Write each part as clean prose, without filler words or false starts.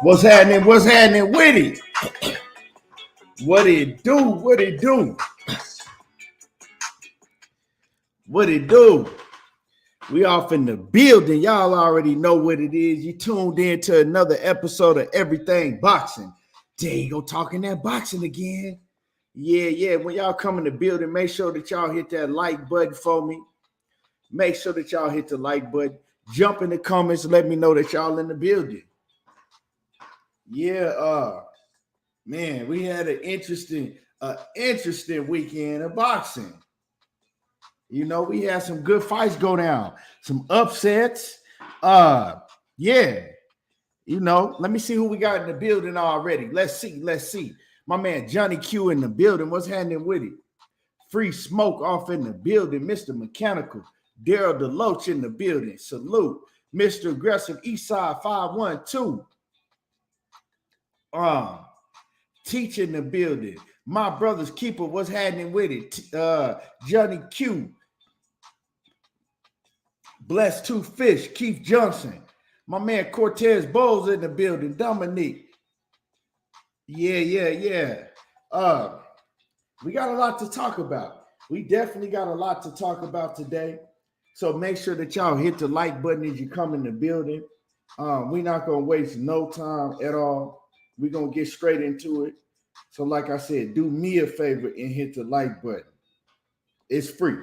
What's happening? What's happening with it? What it do? What it do? What it do? We off in the building. Y'all already know what it is. You tuned in to another episode of Everything Boxing. There you go, talking that boxing again. Yeah. When y'all come in the building, make sure that y'all hit that like button for me. Make sure that y'all hit the like button. Jump in the comments. Let me know that y'all in the building. Yeah, man, we had an interesting weekend of boxing. You know, we had some good fights go down, some upsets. Yeah. You know, let me see who we got in the building already. Let's see. My man Johnny Q in the building. What's happening with it? Free Smoke off in the building. Mr. Mechanical. Daryl DeLoach in the building. Salute. Mr. Aggressive Eastside 512. Teach in the building. My brother's keeper. What's happening with it? Johnny Q. Blessed Two Fish. Keith Johnson. My man Cortez Bowles in the building. Dominique. Yeah. We got a lot to talk about. We definitely got a lot to talk about today. So make sure that y'all hit the like button as you come in the building. We're not going to waste no time at all. We're going to get straight into it. So like I said, do me a favor and hit the like button. It's free.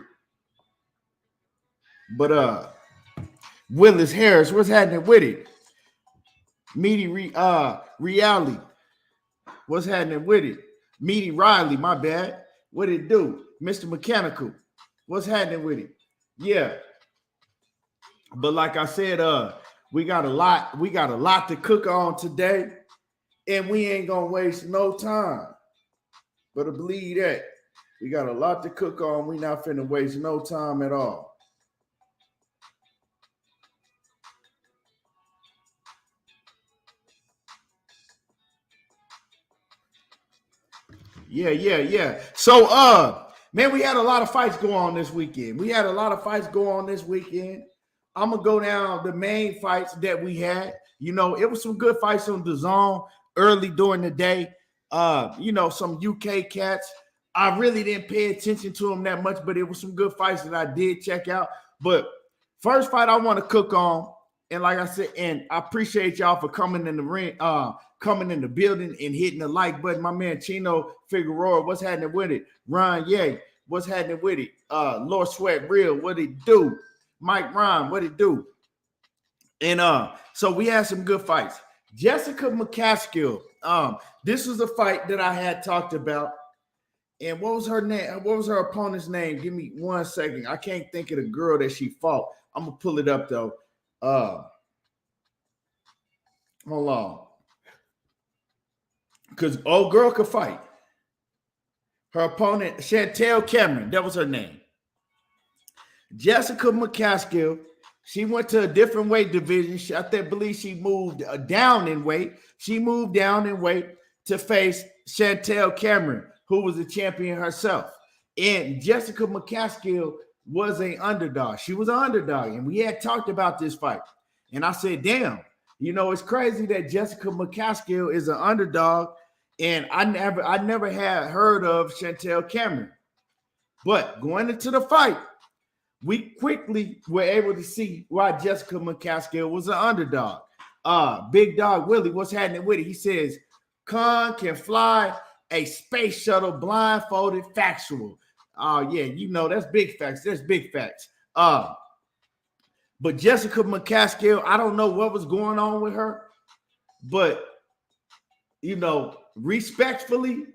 But Willis Harris, what's happening with it? Meaty Reality, what's happening with it? Meaty Riley, my bad. What it do? Mr. Mechanical, what's happening with it? Yeah. But like I said, we got a lot to cook on today. And we ain't gonna waste no time. But I believe that. We got a lot to cook on. We not finna waste no time at all. Yeah. So man, we had a lot of fights go on this weekend. I'm gonna go down the main fights that we had. You know, it was some good fights on the zone early during the day. You know, some UK cats. I really didn't pay attention to them that much, but it was some good fights that I did check out. But first fight I want to cook on, and like I said, and I appreciate y'all for coming in the ring, coming in the building and hitting the like button. My man Chino Figueroa, what's happening with it? Ron Ye, what's happening with it? Lord Sweat Real, what it do? Mike Ryan, what it do? And so we had some good fights. Jessica McCaskill. This was a fight that I had talked about. And what was her name? What was her opponent's name? Give me 1 second. I can't think of the girl that she fought. I'm gonna pull it up though. Hold on. Because old girl could fight. Her opponent, Chantel Cameron, that was her name. Jessica McCaskill. She went to a different weight division. I believe she moved down in weight. She moved down in weight to face Chantel Cameron, who was a champion herself. And Jessica McCaskill was an underdog. She was an underdog. And we had talked about this fight. And I said, damn, you know, it's crazy that Jessica McCaskill is an underdog. And I never had heard of Chantel Cameron. But going into the fight, we quickly were able to see why Jessica McCaskill was an underdog. Big Dog Willie, what's happening with it? He says, Khan can fly a space shuttle blindfolded factual. Yeah, you know, that's big facts. That's big facts. But Jessica McCaskill, I don't know what was going on with her, but, you know, respectfully,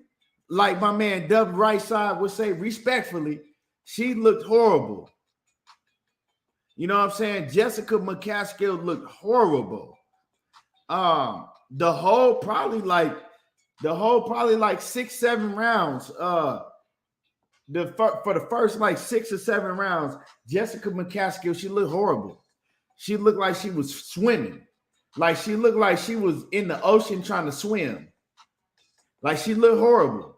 like my man Dub Right Side would say, respectfully, she looked horrible. You know what I'm saying? Jessica McCaskill looked horrible. The whole probably like 6-7 rounds. For the first like 6 or 7 rounds, Jessica McCaskill, she looked horrible. She looked like she was swimming. Like she looked like she was in the ocean trying to swim. Like she looked horrible.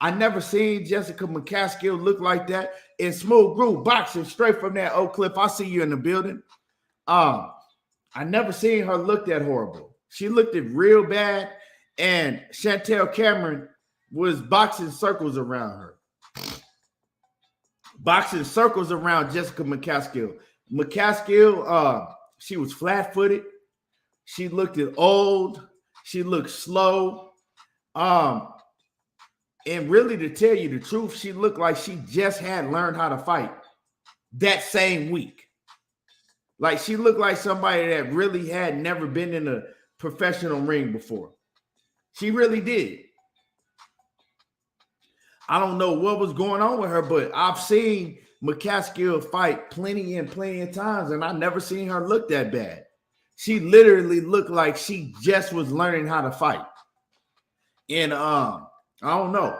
I never seen Jessica McCaskill look like that. In Smooth Groove Boxing, straight from that Oak Cliff. I see you in the building. I never seen her look that horrible. She looked it real bad, and Chantel Cameron was boxing circles around her. Boxing circles around Jessica McCaskill. McCaskill, she was flat-footed. She looked old. She looked slow. And really, to tell you the truth, she looked like she just had learned how to fight that same week. Like, she looked like somebody that really had never been in a professional ring before. She really did. I don't know what was going on with her, but I've seen McCaskill fight plenty of times, and I never seen her look that bad. She literally looked like she just was learning how to fight. And I don't know.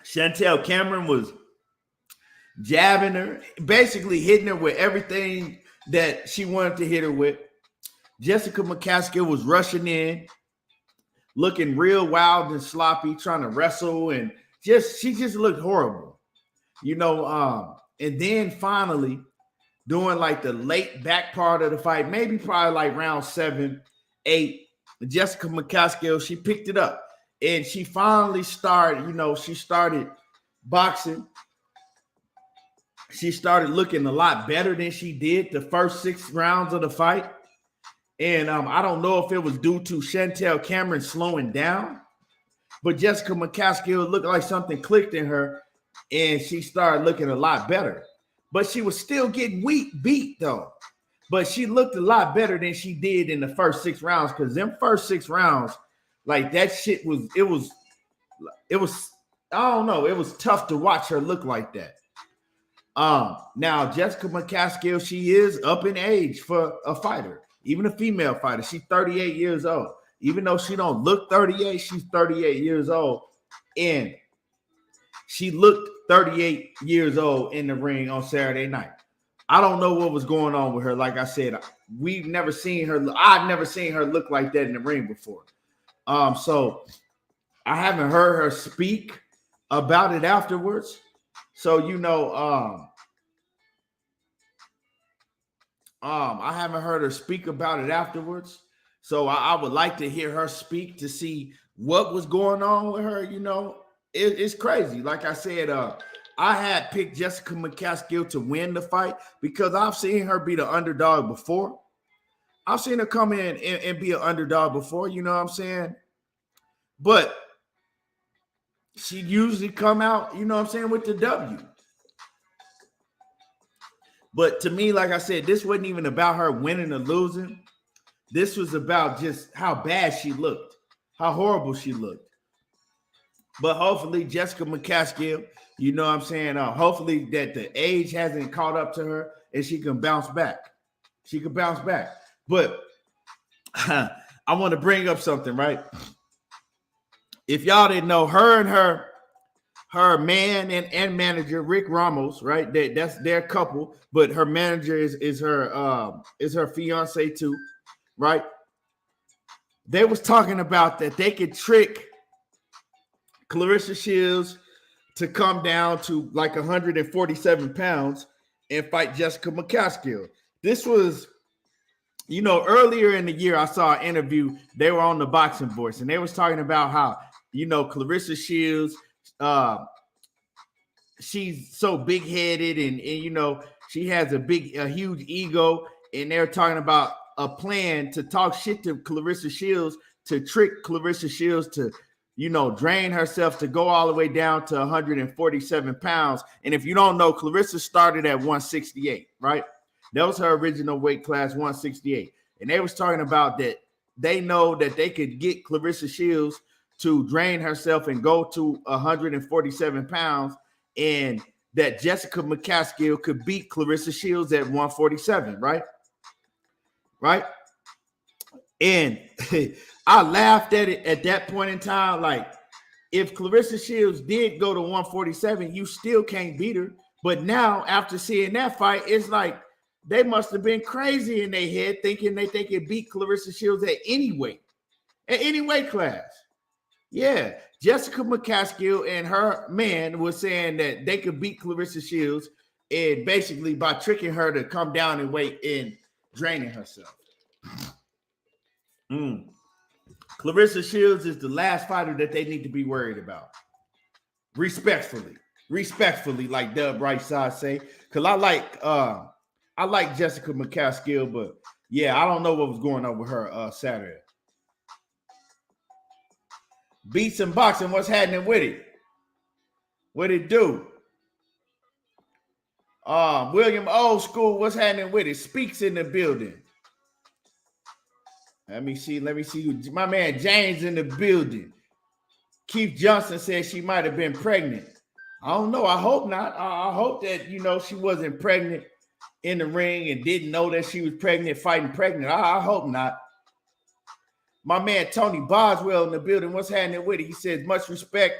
Chantel Cameron was jabbing her, basically hitting her with everything that she wanted to hit her with. Jessica McCaskill was rushing in, looking real wild and sloppy, trying to wrestle, and she just looked horrible, and then finally, during like the late back part of the fight, probably like round 7, 8, Jessica McCaskill, she picked it up, and she finally started, she started boxing. She started looking a lot better than she did the first 6 rounds of the fight. And I don't know if it was due to Chantel Cameron slowing down, but Jessica McCaskill looked like something clicked in her, and she started looking a lot better. But she was still getting beat, though. But she looked a lot better than she did in the first 6 rounds, because them first 6 rounds, like, that shit was, it was, I don't know, it was tough to watch her look like that. Now, Jessica McCaskill, she is up in age for a fighter. Even a female fighter. She's 38 years old. Even though she don't look 38, she's 38 years old. And she looked 38 years old in the ring on Saturday night. I don't know what was going on with her. Like I said, we've never seen her. I've never seen her look like that in the ring before. So I haven't heard her speak about it afterwards. So, I haven't heard her speak about it afterwards. So I would like to hear her speak to see what was going on with her. It's crazy. Like I said, I had picked Jessica McCaskill to win the fight because I've seen her be the underdog before. I've seen her come in and be an underdog before, you know what I'm saying? But she usually come out, with the W. But to me, like I said, this wasn't even about her winning or losing. This was about just how bad she looked, how horrible she looked. But hopefully, Jessica McCaskill, hopefully that the age hasn't caught up to her and she can bounce back. She can bounce back. But I want to bring up something, right? If y'all didn't know, her and her man and manager, Rick Ramos, right? That's their couple, but her manager is her fiance too, right? They was talking about that they could trick Clarissa Shields to come down to like 147 pounds and fight Jessica McCaskill. This was, earlier in the year, I saw an interview. They were on the Boxing Voice, and they was talking about how, Clarissa Shields, she's so big-headed and she has a huge ego, and they're talking about a plan to talk shit to Clarissa Shields, to trick Clarissa Shields to, drain herself to go all the way down to 147 pounds. And if you don't know, Clarissa started at 168, right? That was her original weight class, 168. And they was talking about that they know that they could get Clarissa Shields to drain herself and go to 147 pounds, and that Jessica McCaskill could beat Clarissa Shields at 147, right? Right? And I laughed at it at that point in time. Like, if Clarissa Shields did go to 147, you still can't beat her. But now, after seeing that fight, it's like they must have been crazy in their head thinking that they could beat Clarissa Shields at any weight class. Yeah, Jessica McCaskill and her man was saying that they could beat Clarissa Shields, and basically by tricking her to come down in weight and draining herself. Clarissa Shields is the last fighter that they need to be worried about. Respectfully, like Dub Right Side say, because I like Jessica McCaskill, but yeah, I don't know what was going on with her Saturday. Beats and boxing, what's happening with it? What it do? William Old School, what's happening with it? Speaks in the building. Let me see. My man James in the building. Keith Johnson said she might have been pregnant. I don't know. I hope not. I hope that, she wasn't pregnant in the ring and didn't know that she was pregnant, fighting pregnant. I hope not. My man Tony Boswell in the building. What's happening with it? He says, much respect,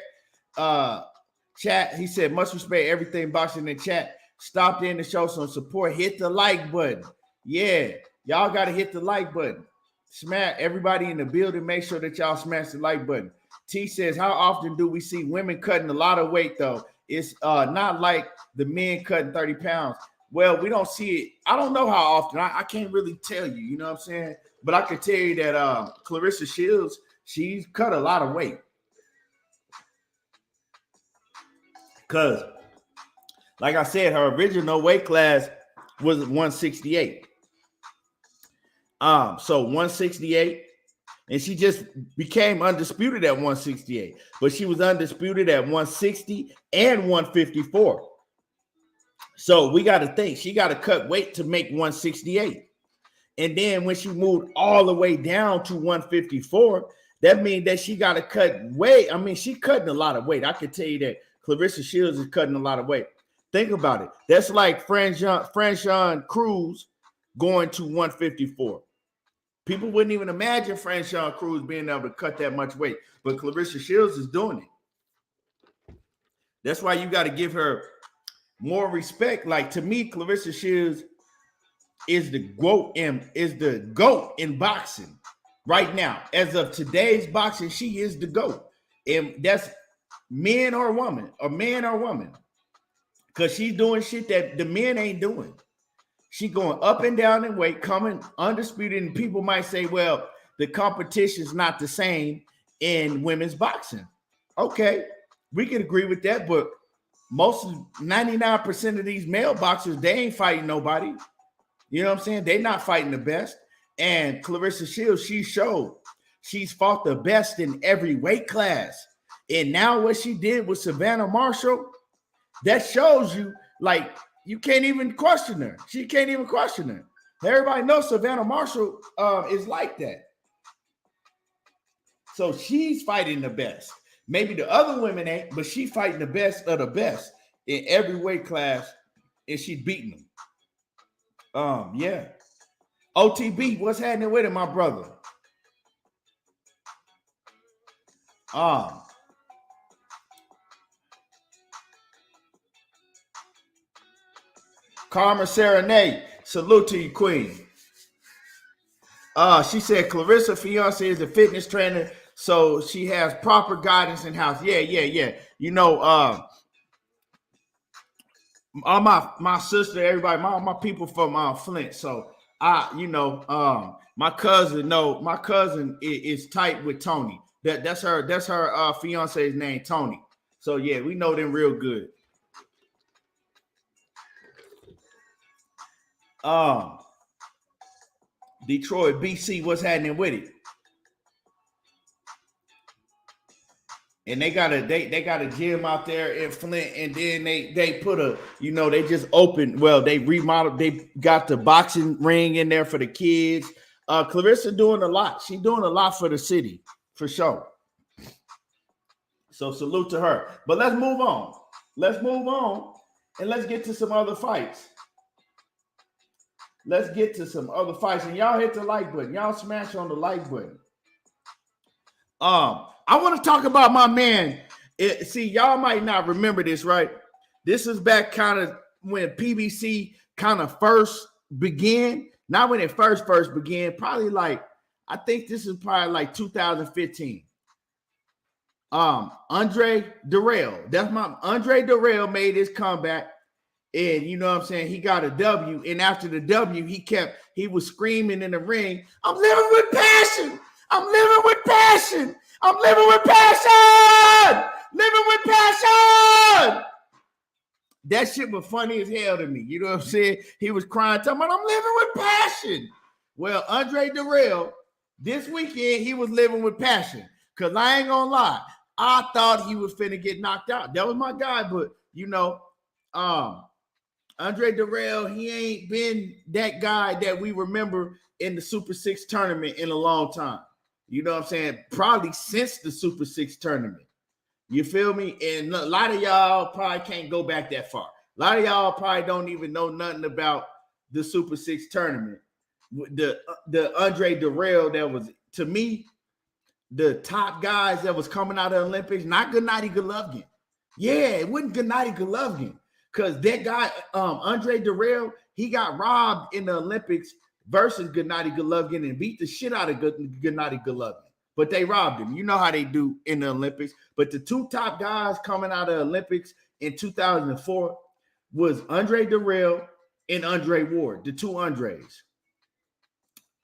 chat. He said, much respect, everything boxing in the chat. Stopped in to show some support. Hit the like button. Yeah, y'all got to hit the like button. Smash everybody in the building. Make sure that y'all smash the like button. T says, how often do we see women cutting a lot of weight, though? It's not like the men cutting 30 pounds. Well, we don't see it. I don't know how often. I can't really tell you, you know what I'm saying? But I can tell you that Clarissa Shields, she's cut a lot of weight. Because, like I said, her original weight class was 168. So 168. And she just became undisputed at 168. But she was undisputed at 160 and 154. So we got to think. She got to cut weight to make 168. And then when she moved all the way down to 154, that means that she got to cut weight. I mean, she's cutting a lot of weight. I can tell you that Clarissa Shields is cutting a lot of weight. Think about it. That's like Franchon Cruz going to 154. People wouldn't even imagine Franchon Cruz being able to cut that much weight, but Clarissa Shields is doing it. That's why you got to give her more respect. Like, to me, Clarissa Shields is the GOAT in boxing right now. As of today's boxing, she is the GOAT. And that's man or woman, because she's doing shit that the men ain't doing. She going up and down in weight, coming undisputed, and people might say, well, the competition's not the same in women's boxing. Okay, we can agree with that, but 99% of these male boxers, they ain't fighting nobody. You know what I'm saying? They're not fighting the best. And Clarissa Shields, she showed she's fought the best in every weight class. And now what she did with Savannah Marshall, that shows you, like, you can't even question her. She can't even question her. Everybody knows Savannah Marshall is like that. So she's fighting the best. Maybe the other women ain't, but she's fighting the best of the best in every weight class, and she's beating them. Yeah. OTB, what's happening with it, my brother? Karma Serenade, salute to you, queen. She said Clarissa fiance is a fitness trainer, so she has proper guidance in house. Yeah. You know, all my sister, everybody, my people from Flint. So my cousin is tight with Tony. That's her fiance's name, Tony. So yeah, we know them real good. Detroit, BC, what's happening with it? And they got a gym out there in Flint, and then they put they just opened. Well, they remodeled. They got the boxing ring in there for the kids. Clarissa doing a lot. She's doing a lot for the city, for sure. So salute to her. But let's move on. And let's get to some other fights. And y'all hit the like button. Y'all smash on the like button. I want to talk about my man. See, y'all might not remember this, right? This is back kind of when PBC kind of first began. Not when it first began. Probably I think this is probably like 2015. Andre Darrell. Andre Darrell made his comeback. And you know what I'm saying? He got a W. And after the W, he was screaming in the ring, I'm living with passion. I'm living with passion. I'm living with passion. Living with passion. That shit was funny as hell to me. You know what I'm saying? He was crying, talking about, I'm living with passion. Well, Andre Darrell, this weekend, he was living with passion. Because I ain't going to lie. I thought he was finna get knocked out. That was my guy. But, you know, Andre Darrell, he ain't been that guy that we remember in the Super 6 tournament in a long time. You know what I'm saying? Probably since the Super 6 tournament. You feel me? And a lot of y'all probably can't go back that far. A lot of y'all probably don't even know nothing about the Super 6 tournament. The Andre Darrell that was, to me, the top guys that was coming out of the Olympics, not Gennady Golovkin. Yeah, it wasn't Gennady Golovkin. Because that guy, Andre Darrell, he got robbed in the Olympics versus Gennady Golovkin and beat the shit out of Gennady Golovkin. But they robbed him. You know how they do in the Olympics. But the two top guys coming out of the Olympics in 2004 was Andre Darrell and Andre Ward, the two Andres.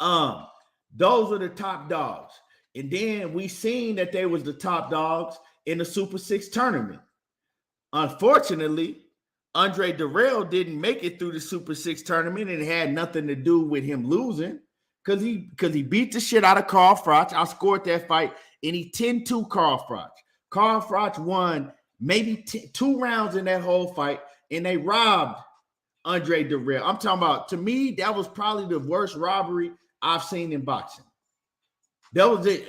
Those are the top dogs. And then we seen that they was the top dogs in the Super 6 tournament. Unfortunately, Andre Darrell didn't make it through the Super 6 tournament, and it had nothing to do with him losing because he beat the shit out of Carl Froch. I scored that fight, and he 10-2 Carl Froch. Carl Froch won maybe 2 rounds in that whole fight, and they robbed Andre Darrell. I'm talking about, to me, that was probably the worst robbery I've seen in boxing. That was it.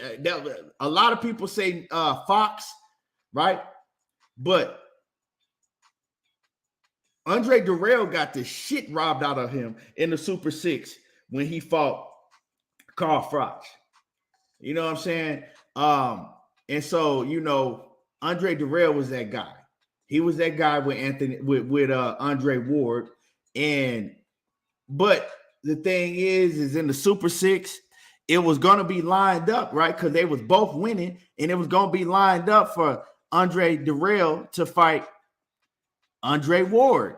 A lot of people say Fox, right? But Andre Darrell got the shit robbed out of him in the Super 6 when he fought Carl Froch. You know what I'm saying? And so, you know, Andre Darrell was that guy. He was that guy with Andre Ward. But the thing is in the Super 6, it was going to be lined up, right? Because they was both winning, and it was going to be lined up for Andre Darrell to fight Andre Ward.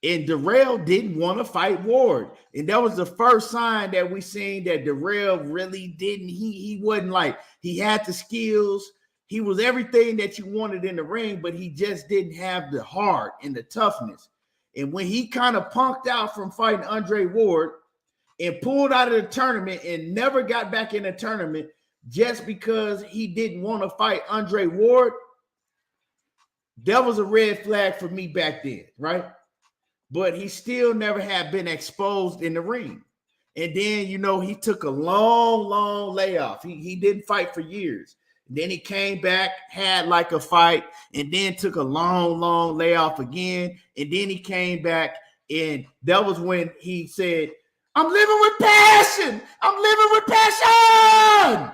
And Darrell didn't want to fight Ward. And that was the first sign that we seen that Darrell really didn't. He wasn't like, he had the skills. He was everything that you wanted in the ring, but he just didn't have the heart and the toughness. And when he kind of punked out from fighting Andre Ward and pulled out of the tournament and never got back in the tournament just because he didn't want to fight Andre Ward, that was a red flag for me back then, right? But he still never had been exposed in the ring. And then, you know, he took a long layoff. He didn't fight for years. And then he came back, had like a fight, and then took a long layoff again. And then he came back, and that was when he said, I'm living with passion. I'm living with passion.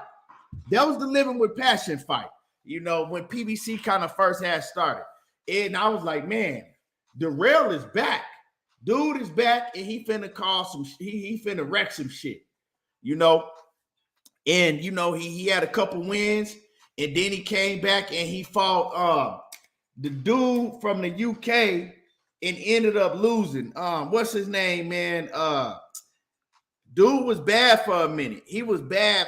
That was the living with passion fight. You know, when PBC kind of first had started. And I was like, man, Darrell is back. Dude is back, and he finna call some, he finna wreck some shit, you know? And, you know, he had a couple wins, and then he came back and he fought the dude from the UK and ended up losing. What's his name, man? Dude was bad for a minute. He was bad.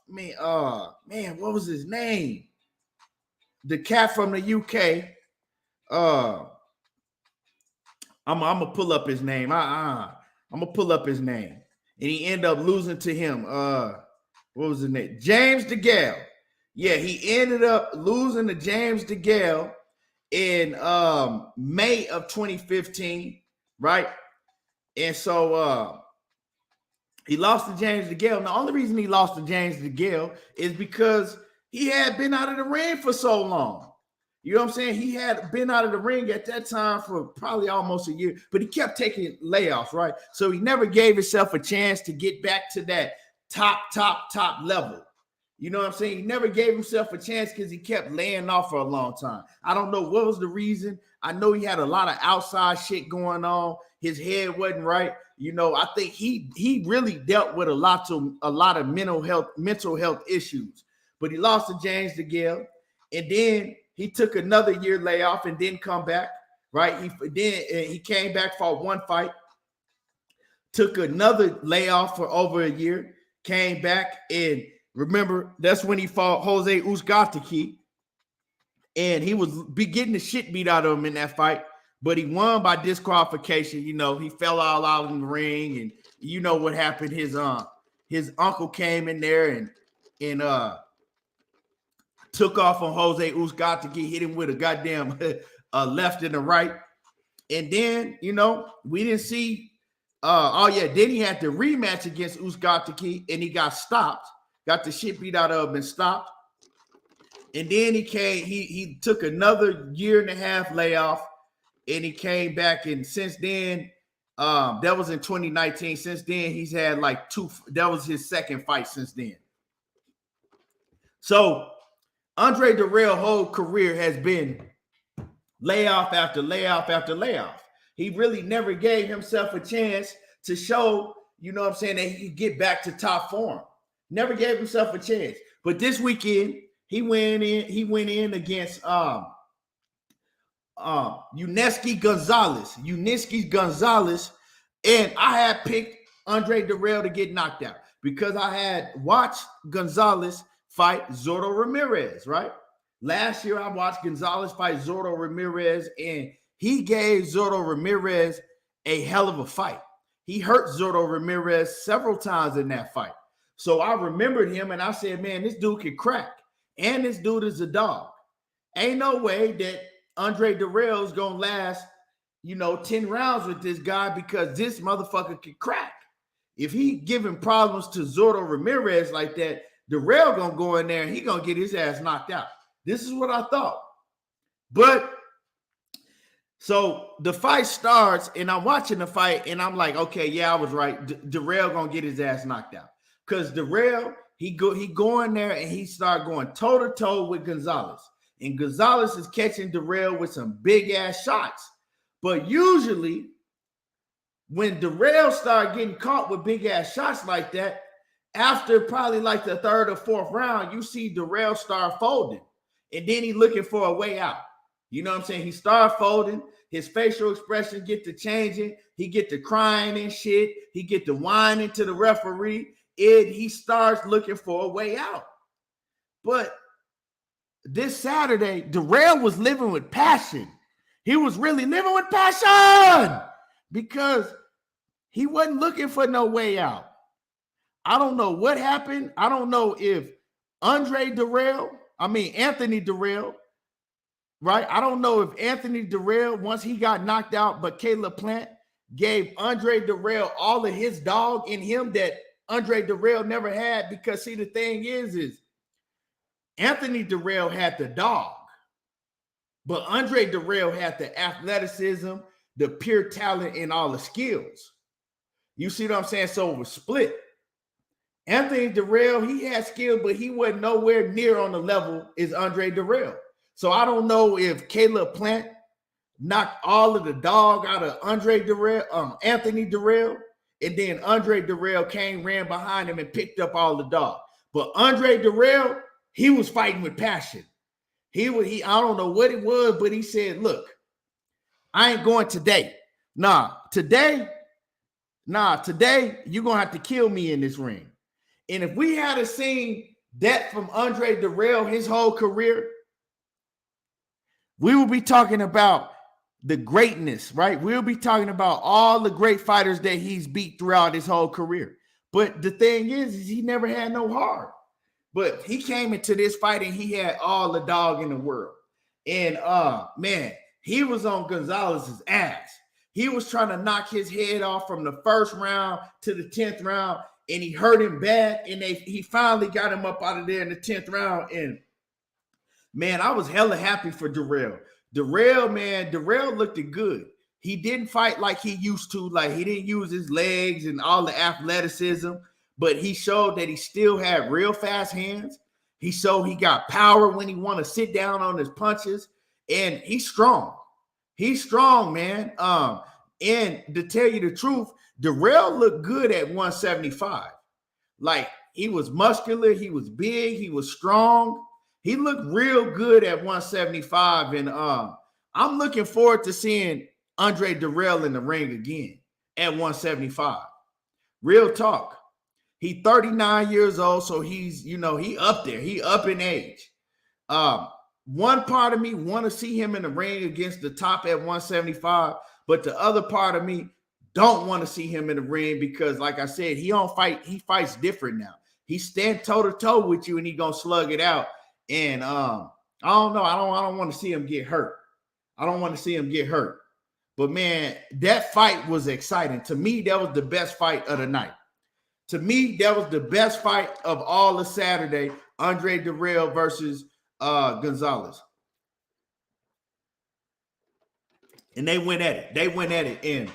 Man, what was his name? The cat from the UK. I'm gonna pull up his name. I'm gonna pull up his name. And he ended up losing to him. What was his name? James DeGale. Yeah, he ended up losing to James DeGale in May of 2015, right? And so he lost to James DeGale. And the only reason he lost to James DeGale is because he had been out of the ring for so long. You know what I'm saying? He had been out of the ring at that time for probably almost a year, but he kept taking layoffs, right? So he never gave himself a chance to get back to that top level. You know what I'm saying? He never gave himself a chance because he kept laying off for a long time. I don't know what was the reason. I know he had a lot of outside shit going on. His head wasn't right. You know, I think he really dealt with a lot of mental health issues. But he lost to James DeGale, and then he took another year layoff and didn't come back, right? He came back for one fight, took another layoff for over a year, came back, and remember, that's when he fought Jose Uzcategui, and he was getting the shit beat out of him in that fight, but he won by disqualification. You know, he fell all out in the ring, and you know what happened. His uncle came in there and took off on Jose Uzcategui, hit him with a goddamn left and a right. And then, you know, we didn't see then he had the rematch against Uzcategui, and he got stopped, got the shit beat out of him and stopped. And then he took another year and a half layoff, and he came back. And since then, that was in 2019. Since then, he's had like that was his second fight since then. So Andre Dirrell's whole career has been layoff after layoff after layoff. He really never gave himself a chance to show, you know what I'm saying, that he could get back to top form. Never gave himself a chance. But this weekend, he went in against Yunieski Gonzalez, and I had picked Andre Dirrell to get knocked out because I had watched Gonzalez fight Zurdo Ramirez, right? Last year, I watched Gonzalez fight Zurdo Ramirez, and he gave Zurdo Ramirez a hell of a fight. He hurt Zurdo Ramirez several times in that fight. So I remembered him, and I said, man, this dude can crack. And this dude is a dog. Ain't no way that Andre Dirrell is going to last, 10 rounds with this guy because this motherfucker can crack. If he giving problems to Zurdo Ramirez like that, Dirrell going to go in there and he going to get his ass knocked out. This is what I thought. But so the fight starts, and I'm watching the fight, and I'm like, okay, yeah, I was right. Dirrell going to get his ass knocked out. Because Dirrell, he go in there and he start going toe-to-toe with Gonzalez. And Gonzalez is catching Dirrell with some big-ass shots. But usually, when Dirrell start getting caught with big-ass shots like that, after probably like the third or fourth round, you see Dirrell start folding. And then he looking for a way out. You know what I'm saying? He start folding. His facial expression get to changing. He get to crying and shit. He get to whining to the referee. He starts looking for a way out. But this Saturday, Dirrell was living with passion. He was really living with passion because he wasn't looking for no way out. I don't know what happened. I don't know if Anthony Dirrell, right? I don't know if Anthony Dirrell, once he got knocked out, but Caleb Plant gave Andre Dirrell all of his dog in him that Andre Dirrell never had, because see, the thing is Anthony Dirrell had the dog, but Andre Dirrell had the athleticism, the pure talent, and all the skills. You see what I'm saying? So it was split. Anthony Dirrell, he had skill, but he wasn't nowhere near on the level as Andre Dirrell. So I don't know if Caleb Plant knocked all of the dog out of Anthony Dirrell, and then Andre Dirrell ran behind him and picked up all the dog. But Andre Dirrell, he was fighting with passion. I don't know what it was, but he said, look, I ain't going today. Today, you're going to have to kill me in this ring. And if we had seen that from Andre Dirrell his whole career, we would be talking about the greatness, right? We'll be talking about all the great fighters that he's beat throughout his whole career. But the thing is he never had no heart. But he came into this fight and he had all the dog in the world. And man, he was on Gonzalez's ass. He was trying to knock his head off from the first round to the 10th round, and he hurt him bad. And he finally got him up out of there in the 10th round. And man, I was hella happy for Dirrell. Dirrell looked good. He didn't fight like he used to. Like, he didn't use his legs and all the athleticism, but he showed that he still had real fast hands. He showed he got power when he want to sit down on his punches, and he's strong. He's strong, man. And to tell you the truth, Dirrell looked good at 175. Like, he was muscular, he was big, he was strong. He looked real good at 175, and I'm looking forward to seeing Andre Darrell in the ring again at 175. Real talk. He's 39 years old, so he's, he up there. He up in age. One part of me want to see him in the ring against the top at 175, but the other part of me don't want to see him in the ring because, like I said, he fights different now. He stand toe-to-toe with you and he gonna slug it out. And I don't know. I don't want to see him get hurt. I don't want to see him get hurt. But man, that fight was exciting. To me, that was the best fight of the night. To me, that was the best fight of all of Saturday. Andre Darrell versus Gonzalez. And they went at it. And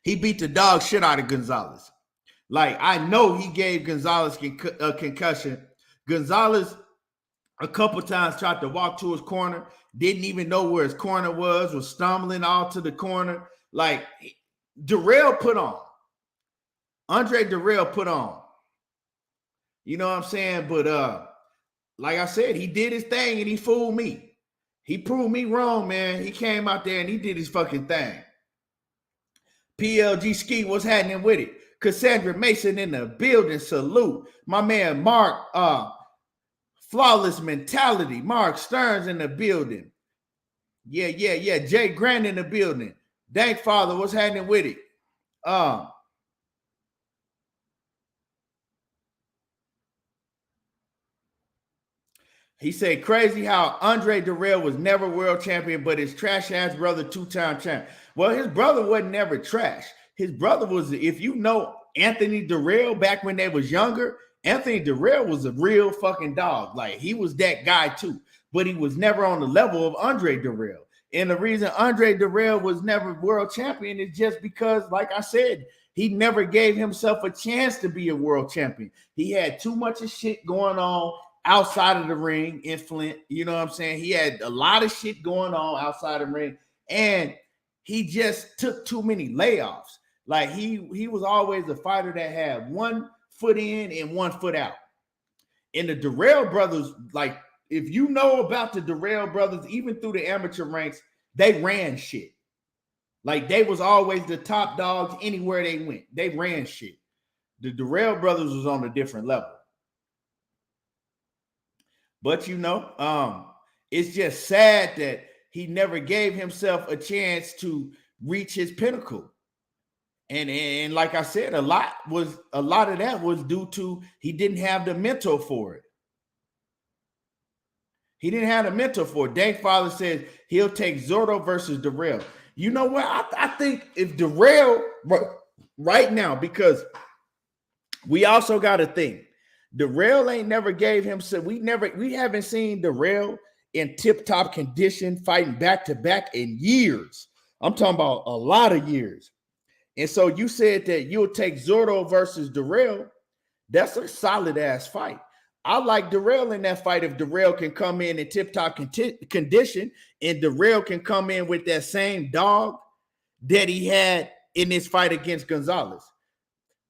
he beat the dog shit out of Gonzalez. Like, I know he gave Gonzalez a concussion. Gonzalez a couple times tried to walk to his corner, didn't even know where his corner was stumbling all to the corner. Like, Darrell put on. Andre Darrell put on. You know what I'm saying? But like I said, he did his thing and he fooled me. He proved me wrong, man. He came out there and he did his fucking thing. PLG Ski, what's happening with it? Cassandra Mason in the building. Salute. My man Mark, Flawless Mentality. Mark Stearns in the building. Yeah. Jay Grant in the building. Dank Father, what's happening with it? He said, crazy how Andre Darrell was never world champion, but his trash ass brother, two-time champ. Well, his brother wasn't never trash. His brother was, if you know Anthony Darrell back when they was younger, Anthony Darrell was a real fucking dog. Like, he was that guy too, but he was never on the level of Andre Darrell. And the reason Andre Darrell was never world champion is just because, like I said, he never gave himself a chance to be a world champion. He had too much of shit going on outside of the ring in Flint. You know what I'm saying? He had a lot of shit going on outside the ring, and he just took too many layoffs. Like, he was always a fighter that had 1 foot in and 1 foot out. And the Darrell brothers, like, if you know about the Darrell brothers, even through the amateur ranks, they ran shit. Like, they was always the top dogs anywhere they went. They ran shit. The Darrell brothers was on a different level. But, it's just sad that he never gave himself a chance to reach his pinnacle. And like I said, a lot of that was due to he didn't have the mentor for it. He didn't have the mentor for it. Dank Father says he'll take Zurdo versus Darrell. You know what? I think if Darrell right now, because we also got to think, Darrell ain't never gave himself. We haven't seen Darrell in tip-top condition fighting back-to-back in years. I'm talking about a lot of years. And so you said that you'll take Zurdo versus Darrell. That's a solid-ass fight. I like Darrell in that fight if Darrell can come in tip-top condition and Darrell can come in with that same dog that he had in this fight against Gonzalez.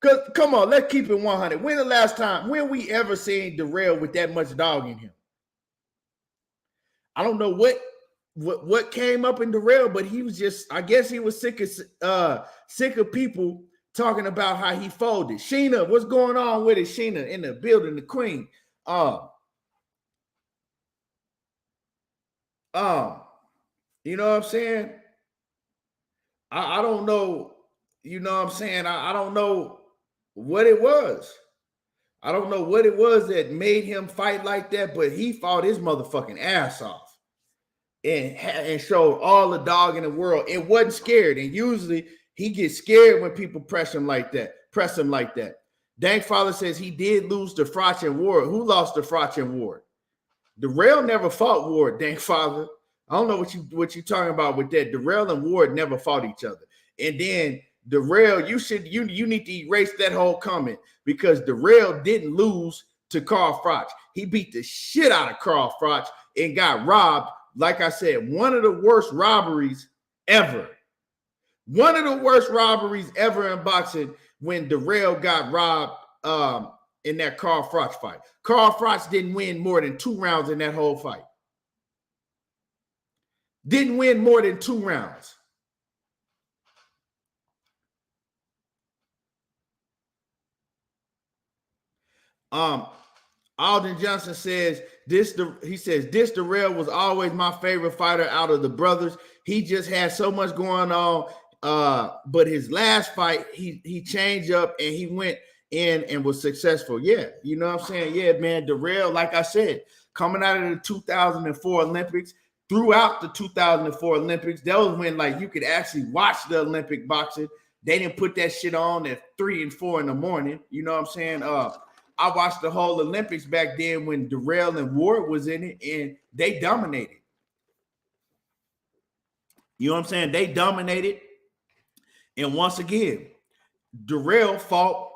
Because, come on, let's keep it 100. When we ever seen Darrell with that much dog in him? I don't know what came up in Darrell, but he was just, I guess he was sick of people talking about how he folded. Sheena, what's going on with it? Sheena in the building, the queen. You know what I'm saying? I don't know. You know what I'm saying? I don't know what it was. I don't know what it was that made him fight like that, but he fought his motherfucking ass off and showed all the dog in the world and wasn't scared. And usually he gets scared when people press him like that. Dank Father says he did lose to Froch and Ward. Who lost to Froch and Ward? Darrell never fought Ward, Dank Father. I don't know what you talking about with that. Darrell and Ward never fought each other. And then Darrell, you need to erase that whole comment because Darrell didn't lose to Carl Froch. He beat the shit out of Carl Froch and got robbed. Like I said, one of the worst robberies ever. One of the worst robberies ever in boxing when Darrell got robbed in that Carl Froch fight. Carl Froch didn't win more than 2 rounds in that whole fight. Didn't win more than 2 rounds. Alden Johnson says this Darrell was always my favorite fighter out of the brothers. He just had so much going on. But his last fight, he changed up and he went in and was successful. Yeah, you know what I'm saying? Yeah, man. Darrell, like I said, coming out of the 2004 Olympics, throughout the 2004 Olympics, that was when like you could actually watch the Olympic boxing. They didn't put that shit on at 3 and 4 in the morning. You know what I'm saying? I watched the whole Olympics back then when Darrell and Ward was in it, and they dominated. You know what I'm saying? They dominated. And once again, Darrell fought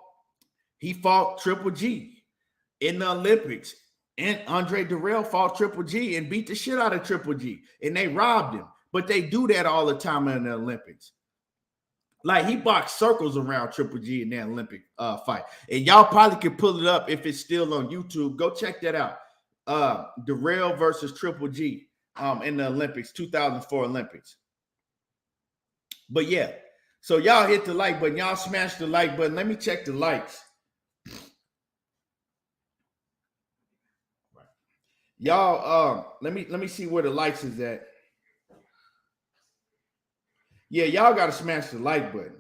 Triple G in the Olympics. And Andre Darrell fought Triple G and beat the shit out of Triple G. And they robbed him. But they do that all the time in the Olympics. Like, he boxed circles around Triple G in that Olympic fight. And y'all probably can pull it up if it's still on YouTube. Go check that out. Darrell versus Triple G in the Olympics, 2004 Olympics. But yeah, so y'all hit the like button. Y'all smash the like button. Let me check the likes. Y'all, let me see where the likes is at. Yeah, y'all got to smash the like button.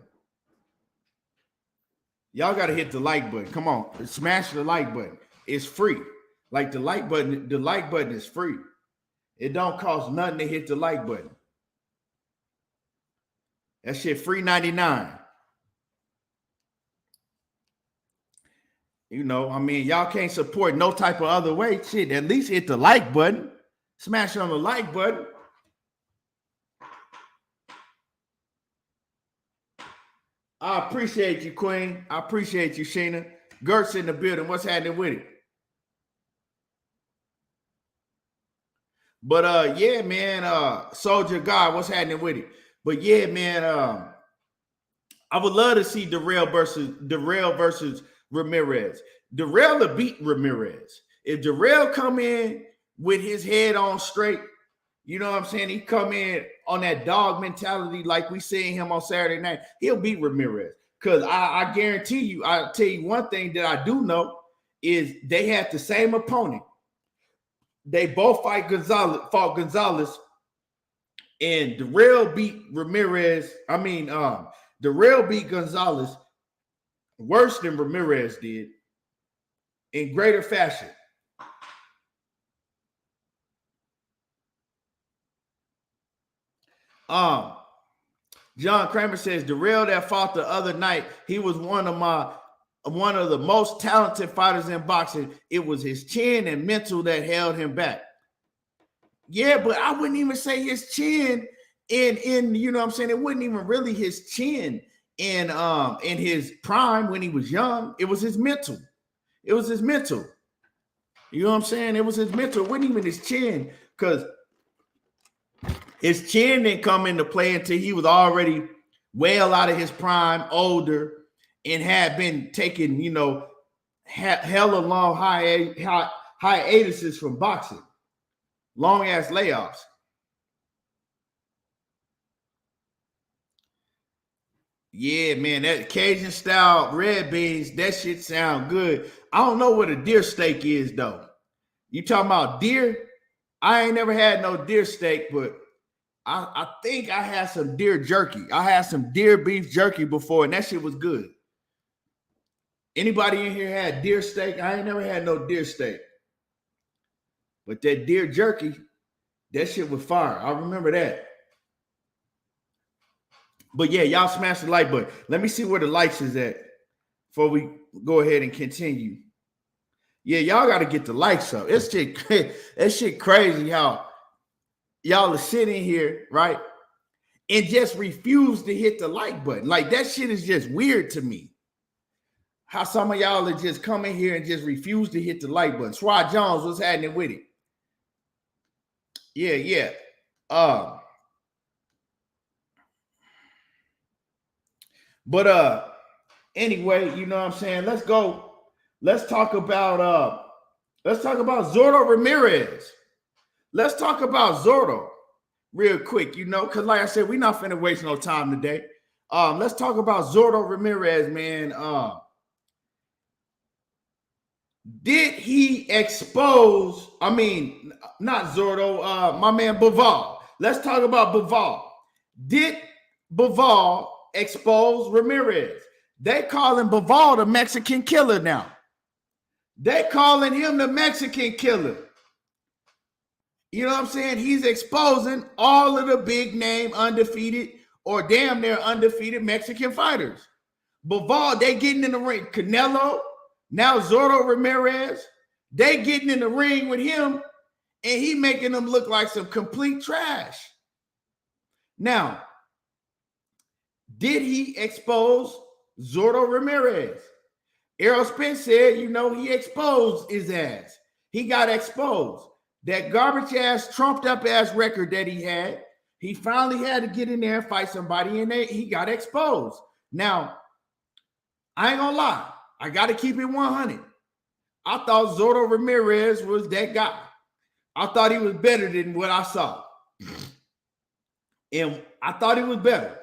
Y'all got to hit the like button. Come on, smash the like button. It's free. Like the like button is free. It don't cost nothing to hit the like button. That shit free 99. You know, I mean, y'all can't support no type of other way. Shit, at least hit the like button. Smash on the like button. I appreciate you, Queen. I appreciate you, Sheena. Gert's in the building. What's happening with it? But yeah, man, Soldier God, what's happening with it? But yeah, man, I would love to see Darrell versus Ramirez. Darrell will beat Ramirez. If Darrell come in with his head on straight, you know what I'm saying? He come in on that dog mentality like we seeing him on Saturday night, he'll beat Ramirez. Because I guarantee you, I'll tell you one thing that I do know is they had the same opponent. They both fought Gonzalez, and Darrell beat Ramirez. Darrell beat Gonzalez worse than Ramirez did in greater fashion. John Kramer says Darrell that fought the other night, he was one of the most talented fighters in boxing. It was his chin and mental that held him back. Yeah, but I wouldn't even say his chin in you know what I'm saying? It wasn't even really his chin in his prime when he was young. It was his mental. It was his mental. You know what I'm saying? It was his mental. It wasn't even his chin, because his chin didn't come into play until he was already well out of his prime, older, and had been taking, you know, hella long hiatuses from boxing, long ass layoffs. Yeah, man, that Cajun style red beans, that shit sound good. I don't know what a deer steak is though. You talking about deer? I ain't never had no deer steak, but I think I had some deer jerky. I had some deer beef jerky before, and that shit was good. Anybody in here had deer steak? I ain't never had no deer steak. But that deer jerky, that shit was fire. I remember that. But yeah, y'all smash the like button. Let me see where the likes is at before we go ahead and continue. Yeah, y'all got to get the likes up. That shit crazy how y'all are sitting here, right, and just refuse to hit the like button. Like, that shit is just weird to me. How some of y'all are just coming here and just refuse to hit the like button. Swat Jones, what's happening with it? Yeah. But anyway, you know what I'm saying? Let's go. Let's talk about Zurdo Ramirez. Let's talk about Zurdo. real quick, because like I said, we're not finna waste no time today. Let's talk about Zurdo Ramirez, man. Did he expose? I mean, not Zurdo. My man Bivol. Let's talk about Bivol. Did Bivol expose Ramirez? They calling Bivol the Mexican killer now. They calling him the Mexican killer. You know what I'm saying? He's exposing all of the big name undefeated or damn near undefeated Mexican fighters. Bivol, they getting in the ring. Canelo, now Zurdo Ramirez, they getting in the ring with him, and he making them look like some complete trash. Now, did he expose Zurdo Ramirez? Errol Spence said, he exposed his ass. He got exposed. That garbage ass, trumped up ass record that he had, he finally had to get in there and fight somebody, and he got exposed. Now, I ain't gonna lie. I got to keep it 100. I thought Zurdo Ramirez was that guy. I thought he was better than what I saw. And I thought he was better.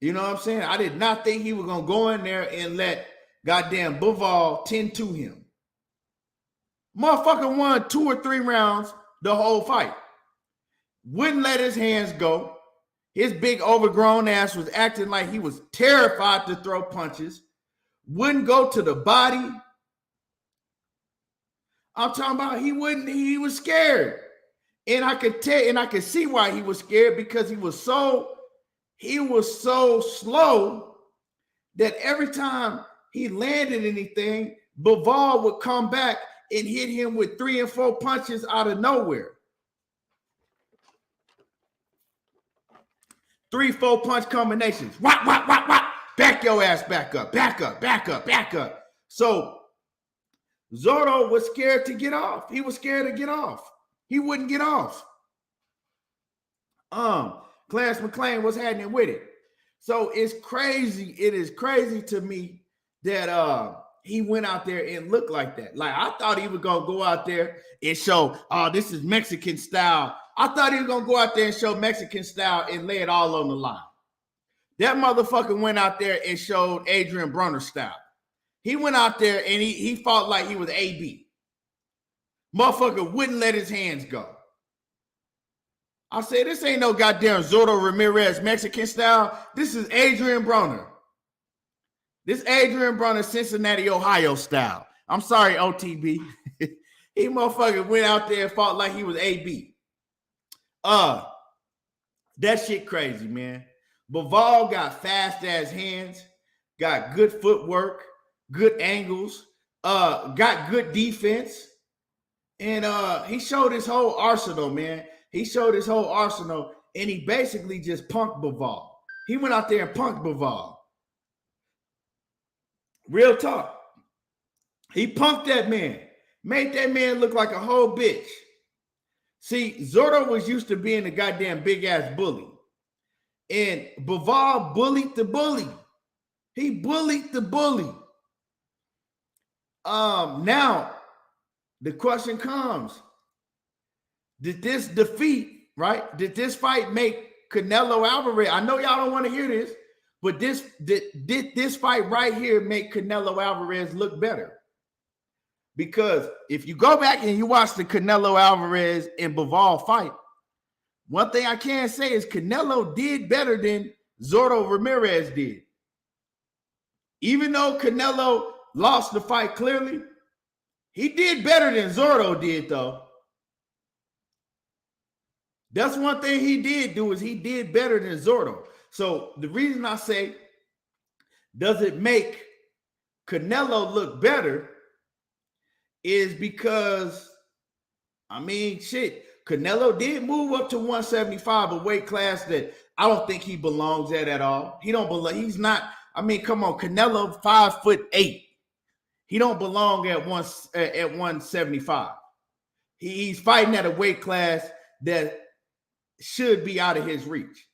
You know what I'm saying? I did not think he was going to go in there and let goddamn Bivol tend to him. Motherfucker won 2 or 3 rounds the whole fight. Wouldn't let his hands go. His big overgrown ass was acting like he was terrified to throw punches. Wouldn't go to the body. I'm talking about he was scared. And I could tell, and I could see why he was scared, because he was so slow that every time he landed anything, Bivol would come back and hit him with 3 and 4 punches out of nowhere. 3, 4 punch combinations. Whop, whop, whop, whop. Back your ass back up, back up, back up, back up. So Zurdo was scared to get off. He was scared to get off. He wouldn't get off. Clarence McLean was happening with it. So it's crazy. It is crazy to me that he went out there and looked like that. Like, I thought he was gonna go out there and show, this is Mexican style. I thought he was gonna go out there and show Mexican style and lay it all on the line. That motherfucker went out there and showed Adrian Broner style. He went out there and he fought like he was AB. Motherfucker wouldn't let his hands go. I said, this ain't no goddamn Zurdo Ramirez Mexican style. This is Adrian Broner. This Adrian Broner Cincinnati, Ohio style. I'm sorry, OTB. He motherfucker went out there and fought like he was AB. That shit crazy, man. Bivol got fast ass hands, got good footwork, good angles, got good defense. And he showed his whole arsenal, man. He showed his whole arsenal, and he basically just punked Bivol. He went out there and punked Bivol. Real talk. He punked that man. Made that man look like a whole bitch. See, Zurdo was used to being a goddamn big-ass bully. And Bivol bullied the bully. He bullied the bully. Now, the question comes, did this defeat, right? Did this fight make Canelo Alvarez? I know y'all don't want to hear this, but did this fight right here make Canelo Alvarez look better? Because if you go back and you watch the Canelo Alvarez and Bivol fight, one thing I can say is Canelo did better than Zurdo Ramirez did. Even though Canelo lost the fight clearly, he did better than Zurdo did, though. That's one thing he did do, is he did better than Zurdo. So the reason I say, does it make Canelo look better, is because, I mean, shit, Canelo did move up to 175, a weight class that I don't think he belongs at all. He don't belong. He's not. I mean, come on, Canelo 5'8". He don't belong at 175. He's fighting at a weight class that should be out of his reach,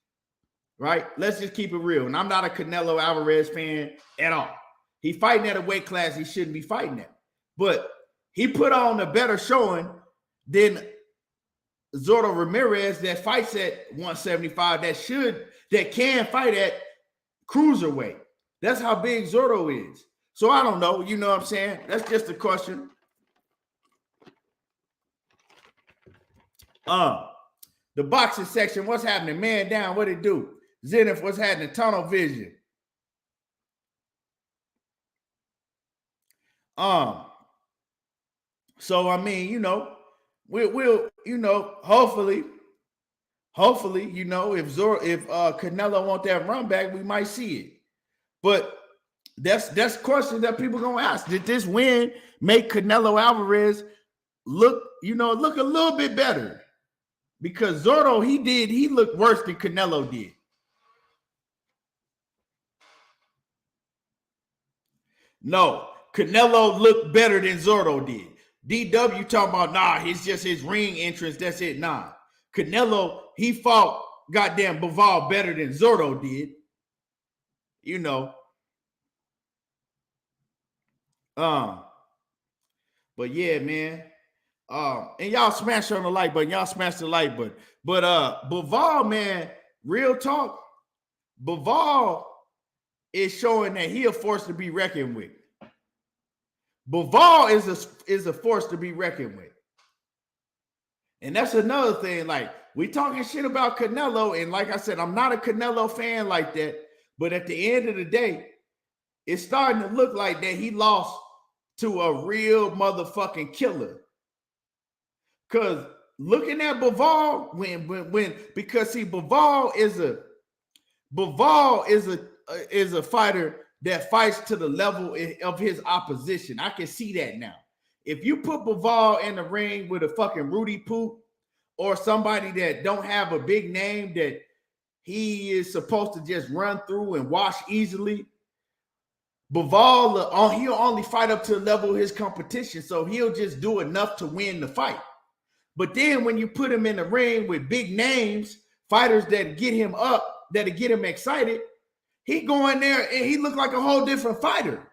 right? Let's just keep it real. And I'm not a Canelo Alvarez fan at all. He's fighting at a weight class he shouldn't be fighting at. But he put on a better showing than Zurdo Ramirez that fights at 175 that can fight at cruiserweight. That's how big Zurdo is. So I don't know. You know what I'm saying? That's just a question. The boxing section, what's happening? Man down, what it do? Zenith, what's happening? Tunnel vision. So I mean, you know, we'll you know, hopefully, you know, if Canelo want that run back, we might see it. But that's question that people gonna ask. Did this win make Canelo Alvarez look a little bit better? Because Zurdo, he looked worse than Canelo did. No, Canelo looked better than Zurdo did. DW talking about, nah, it's just his ring entrance, that's it. Nah. Canelo, he fought goddamn Bivol better than Zurdo did. You know. But yeah, man. And y'all smash on the like button. Y'all smash the like button. But Bivol, man, real talk, Bivol is showing that he a force to be reckoned with. Bivol is a force to be reckoned with. And that's another thing. Like, we talking shit about Canelo, and like I said, I'm not a Canelo fan like that. But at the end of the day, it's starting to look like that he lost to a real motherfucking killer. Because looking at Bivol, because see, Bivol is a fighter that fights to the level of his opposition. I can see that now. If you put Bivol in the ring with a fucking Rudy Poop or somebody that don't have a big name that he is supposed to just run through and wash easily, Bivol, he'll only fight up to the level of his competition, so he'll just do enough to win the fight. But then when you put him in the ring with big names, fighters that get him up, that get him excited, he go in there and he look like a whole different fighter.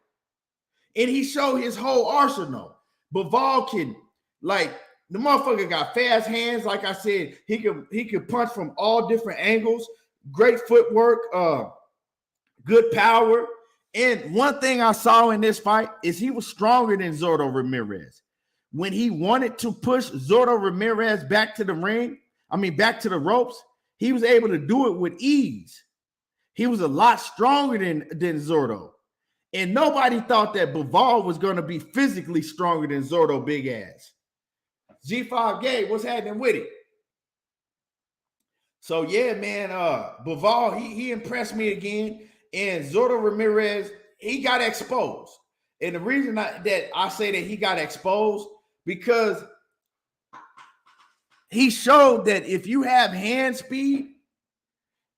And he showed his whole arsenal. Bivol can, like, the motherfucker got fast hands. Like I said, he could punch from all different angles, great footwork, good power. And one thing I saw in this fight is he was stronger than Zurdo Ramirez. When he wanted to push Zurdo Ramirez back to the ring, back to the ropes, he was able to do it with ease. He was a lot stronger than Zurdo. And nobody thought that Bivol was going to be physically stronger than Zurdo big ass. G5 Gabe, what's happening with it? So yeah, man, Bivol, he impressed me again. And Zurdo Ramirez, he got exposed. And the reason that I say that he got exposed, because he showed that if you have hand speed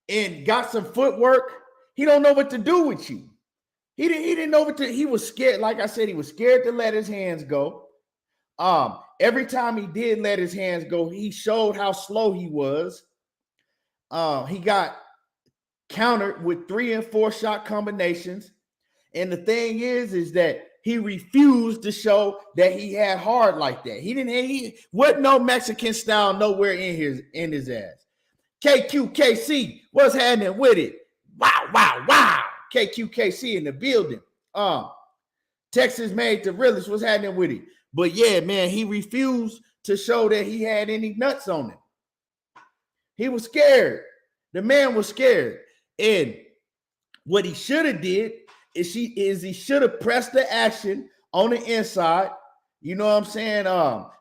and got some footwork, he don't know what to do with you. He didn't know what to. He was scared. Like I said, he was scared to let his hands go. Every time he did let his hands go, he showed how slow he was. He got countered with 3 and 4 shot combinations. And the thing is that he refused to show that he had hard like that. He wasn't no Mexican style nowhere in his ass. KQKC, what's happening with it? Wow. KQKC in the building. Texas made the realest, what's happening with it? But yeah, man, he refused to show that he had any nuts on him. He was scared. The man was scared. And what he should have did is he should have pressed the action on the inside. You know what I'm saying?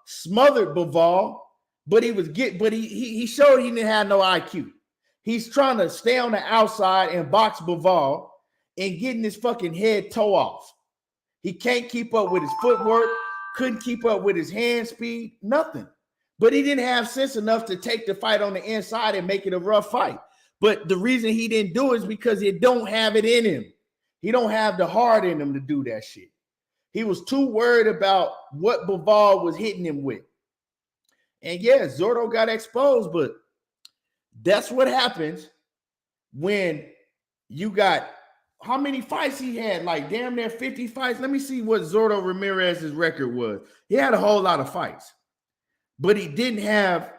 Smothered Bivol, but he showed he didn't have no IQ. He's trying to stay on the outside and box Bivol and getting his fucking head toe off. He can't keep up with his footwork, couldn't keep up with his hand speed, nothing. But he didn't have sense enough to take the fight on the inside and make it a rough fight. But the reason he didn't do it is because he don't have it in him. He don't have the heart in him to do that shit. He was too worried about what Bivol was hitting him with. And yeah, Zurdo got exposed, but that's what happens when you got, how many fights he had? Like damn near 50 fights. Let me see what Zurdo Ramirez's record was. He had a whole lot of fights, but he didn't have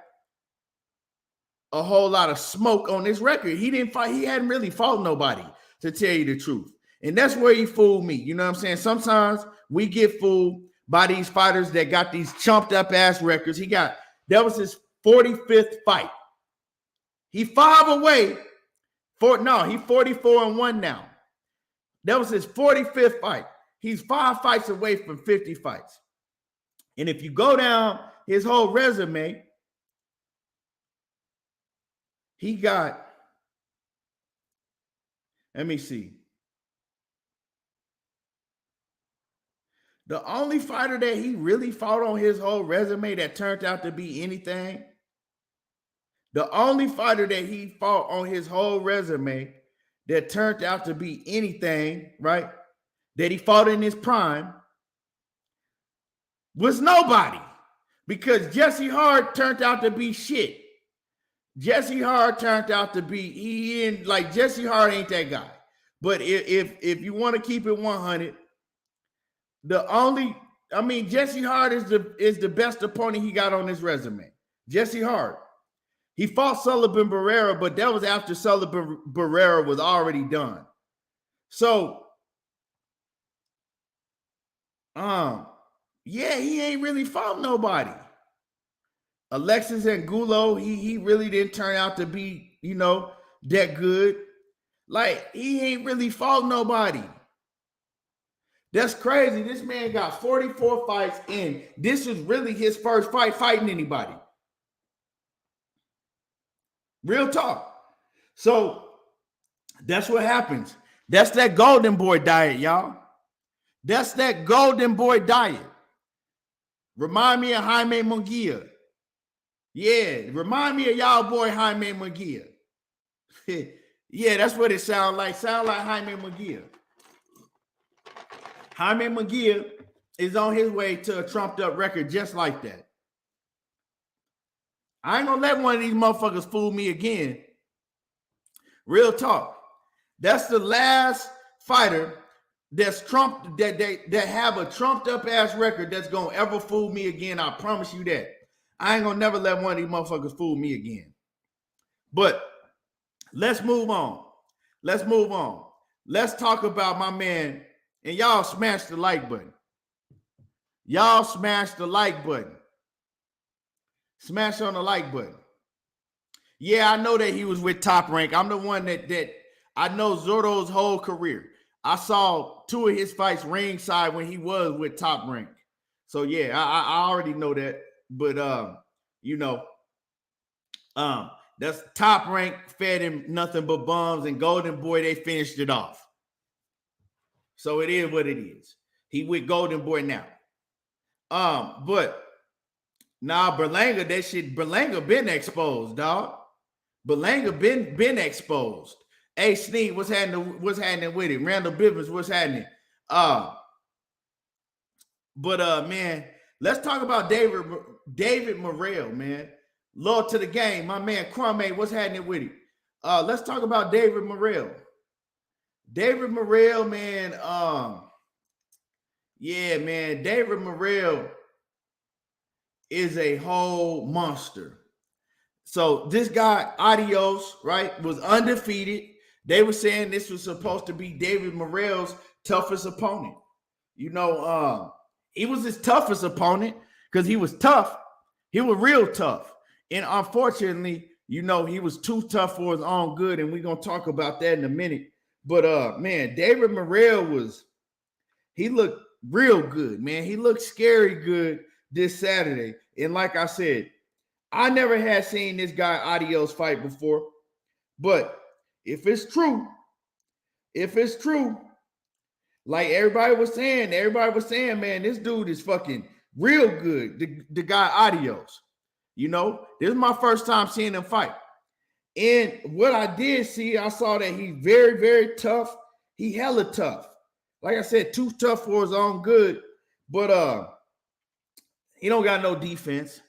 a whole lot of smoke on this record. He didn't fight. He hadn't really fought nobody, to tell you the truth. And that's where he fooled me. You know what I'm saying? Sometimes we get fooled by these fighters that got these chumped up ass records. That was his 45th fight. He 5 away. He 44-1 now. That was his 45th fight. He's 5 fights away from 50 fights. And if you go down his whole resume, he got, let me see. The only fighter that he really fought on his whole resume that turned out to be anything, the only fighter that he fought on his whole resume that turned out to be anything, right, that he fought in his prime was nobody, because Jesse Hart turned out to be shit. Jesse Hart turned out to be, Jesse Hart ain't that guy. But if you want to keep it 100, Jesse Hart is the best opponent he got on his resume. Jesse Hart. He fought Sullivan Barrera, but that was after Sullivan Barrera was already done. So, he ain't really fought nobody. Alexis Angulo, he really didn't turn out to be, that good. Like, he ain't really fought nobody. That's crazy. This man got 44 fights, and this is really his first fight fighting anybody. Real talk. So that's what happens. That's that golden boy diet, y'all. That's that golden boy diet. Remind me of Jaime Munguia. Yeah, remind me of y'all boy Jaime Munguia. Yeah, that's what it sounds like. Sound like Jaime Munguia. Jaime Munguia is on his way to a trumped up record just like that. I ain't gonna let one of these motherfuckers fool me again. Real talk. That's the last fighter that's trumped, that have a trumped up ass record that's gonna ever fool me again. I promise you that. I ain't gonna never let one of these motherfuckers fool me again. But let's move on. Let's talk about my man. And y'all smash the like button. Smash on the like button. Yeah, I know that he was with Top Rank. I'm the one that I know Zurdo's whole career. I saw 2 of his fights ringside when he was with Top Rank. So yeah, I already know that. But that's Top Rank fed him nothing but bums, and Golden Boy, they finished it off. So it is what it is. He with Golden Boy now. But Berlanga, Berlanga been exposed, dog. Berlanga been exposed. Hey, Sneak, what's happening with it? Randall Bivens, what's happening? Man, let's talk about David Morrel, man. Lord to the game, my man Kwame, what's happening with it? Let's talk about David Morrel. David Morrel, man. David Morrel is a whole monster. So this guy, Adios, right, was undefeated. They were saying this was supposed to be David Morrel's toughest opponent. He was his toughest opponent because he was tough. He was real tough. And unfortunately, he was too tough for his own good. And we're going to talk about that in a minute. But, David Morrel he looked real good, man. He looked scary good this Saturday. And like I said, I never had seen this guy Adios fight before. But if it's true, like everybody was saying, man, this dude is fucking real good. The guy Adios. This is my first time seeing him fight. And what I did see, I saw that he's very, very tough. He hella tough. Like I said, too tough for his own good. But he don't got no defense.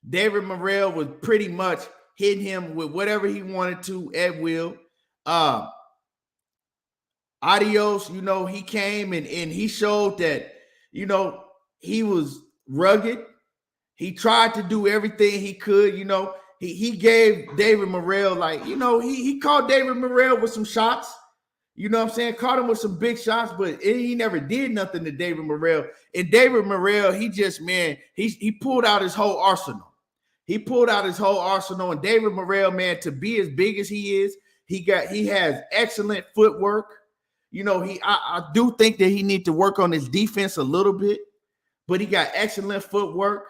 David Morrel was pretty much hitting him with whatever he wanted to at will. Adios, he came and he showed that, he was rugged. He tried to do everything he could, he gave David Morrel, like, you know, he caught David Morrel with some shots. You know what I'm saying? Caught him with some big shots, but he never did nothing to David Morrel. And David Morrel, he just, man, he pulled out his whole arsenal. He pulled out his whole arsenal. And David Morrel, man, to be as big as he is, he has excellent footwork. You know, I do think that he needs to work on his defense a little bit, but he got excellent footwork,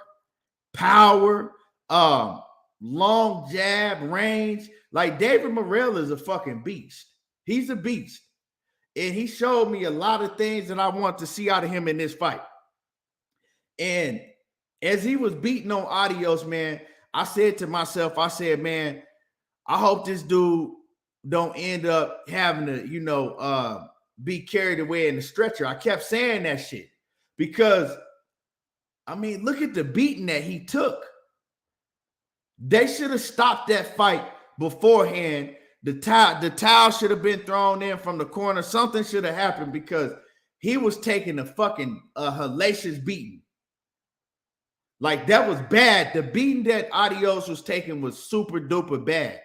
power, long jab, range. Like, David Morrel is a fucking beast. He's a beast. And he showed me a lot of things that I want to see out of him in this fight. And as he was beating on Adios, man, I said to myself, I said, man, I hope this dude don't end up having to, you know, be carried away in the stretcher. I kept saying that shit because, I mean, look at the beating that he took. They should have stopped that fight beforehand. The towel should have been thrown in from the corner. Something should have happened because he was taking a fucking hellacious beating. Like, that was bad. The beating that Adios was taking was super duper bad.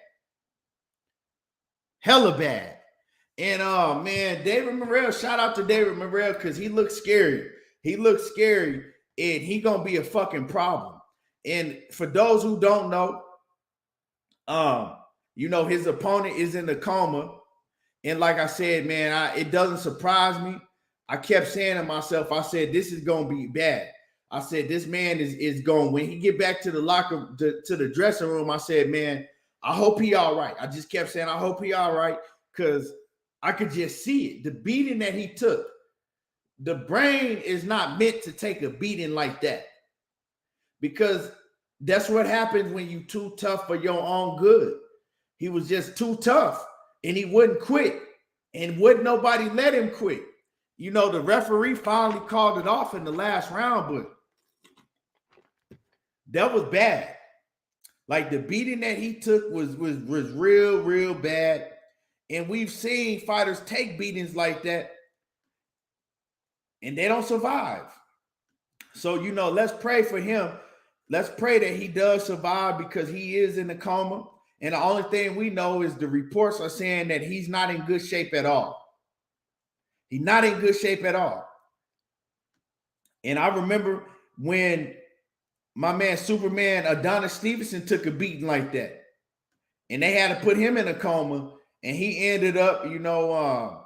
Hella bad. And man, David Morrel, shout out to David Morrel because he looks scary. He looks scary, and he gonna be a fucking problem. And for those who don't know, you know, his opponent is in the coma. And like I said, man, it doesn't surprise me. I kept saying to myself, I said, this is going to be bad. I said, this man is going, when he get back to the locker, to the dressing room, I said, man, I hope he all right. I just kept saying, I hope he all right, because I could just see it. The beating that he took, the brain is not meant to take a beating like that, because that's what happens when you too tough for your own good. He was just too tough, and he wouldn't quit, and wouldn't nobody let him quit. You know, the referee finally called it off in the last round, but that was bad. Like, the beating that he took was real bad. And we've seen fighters take beatings like that, and they don't survive. So, you know, let's pray for him. Let's pray that he does survive, because he is in the coma. And the only thing we know is the reports are saying that he's not in good shape at all. He's not in good shape at all. And I remember when my man Superman Adonis Stevenson took a beating like that, and they had to put him in a coma, and he ended up, you know,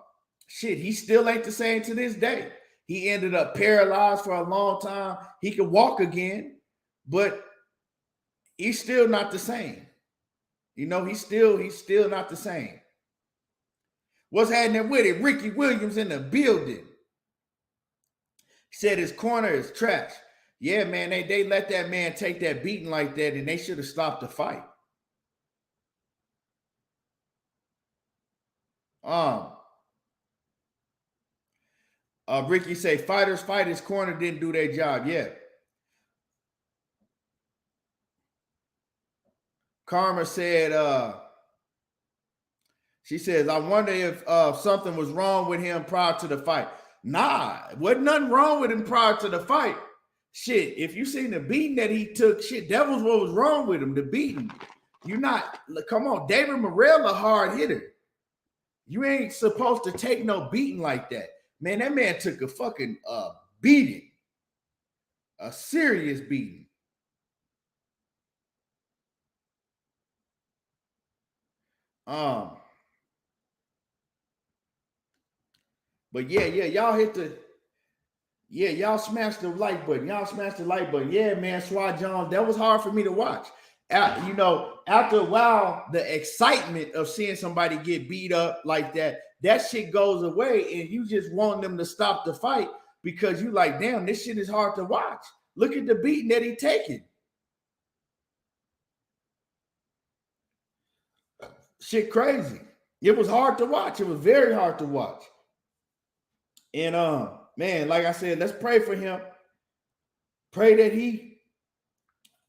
he still ain't the same to this day. He ended up paralyzed for a long time. He could walk again, but he's still not the same. You know, he's still not the same. What's happening with it? Ricky Williams in the building. He said his corner is trash. Yeah, man, they let that man take that beating like that, and they should have stopped the fight. Ricky say fighters fight, his corner didn't do their job. Yeah. Karma said, she says, I wonder if something was wrong with him prior to the fight. Nah, wasn't nothing wrong with him prior to the fight. Shit, if you seen the beating that he took, shit, that was what was wrong with him, the beating. You're not, come on, David Morrel a hard hitter. You ain't supposed to take no beating like that. Man, that man took a fucking beating. A serious beating. But yeah, y'all y'all smashed the like button. Y'all smashed the like button. Yeah, man, Swat Jones, that was hard for me to watch. You know, after a while, the excitement of seeing somebody get beat up like that shit goes away, and you just want them to stop the fight because you like, damn, this shit is hard to watch. Look at the beating that he taking. Shit crazy. It was hard to watch. It was very hard to watch. And man, like I said, let's pray for him. Pray that he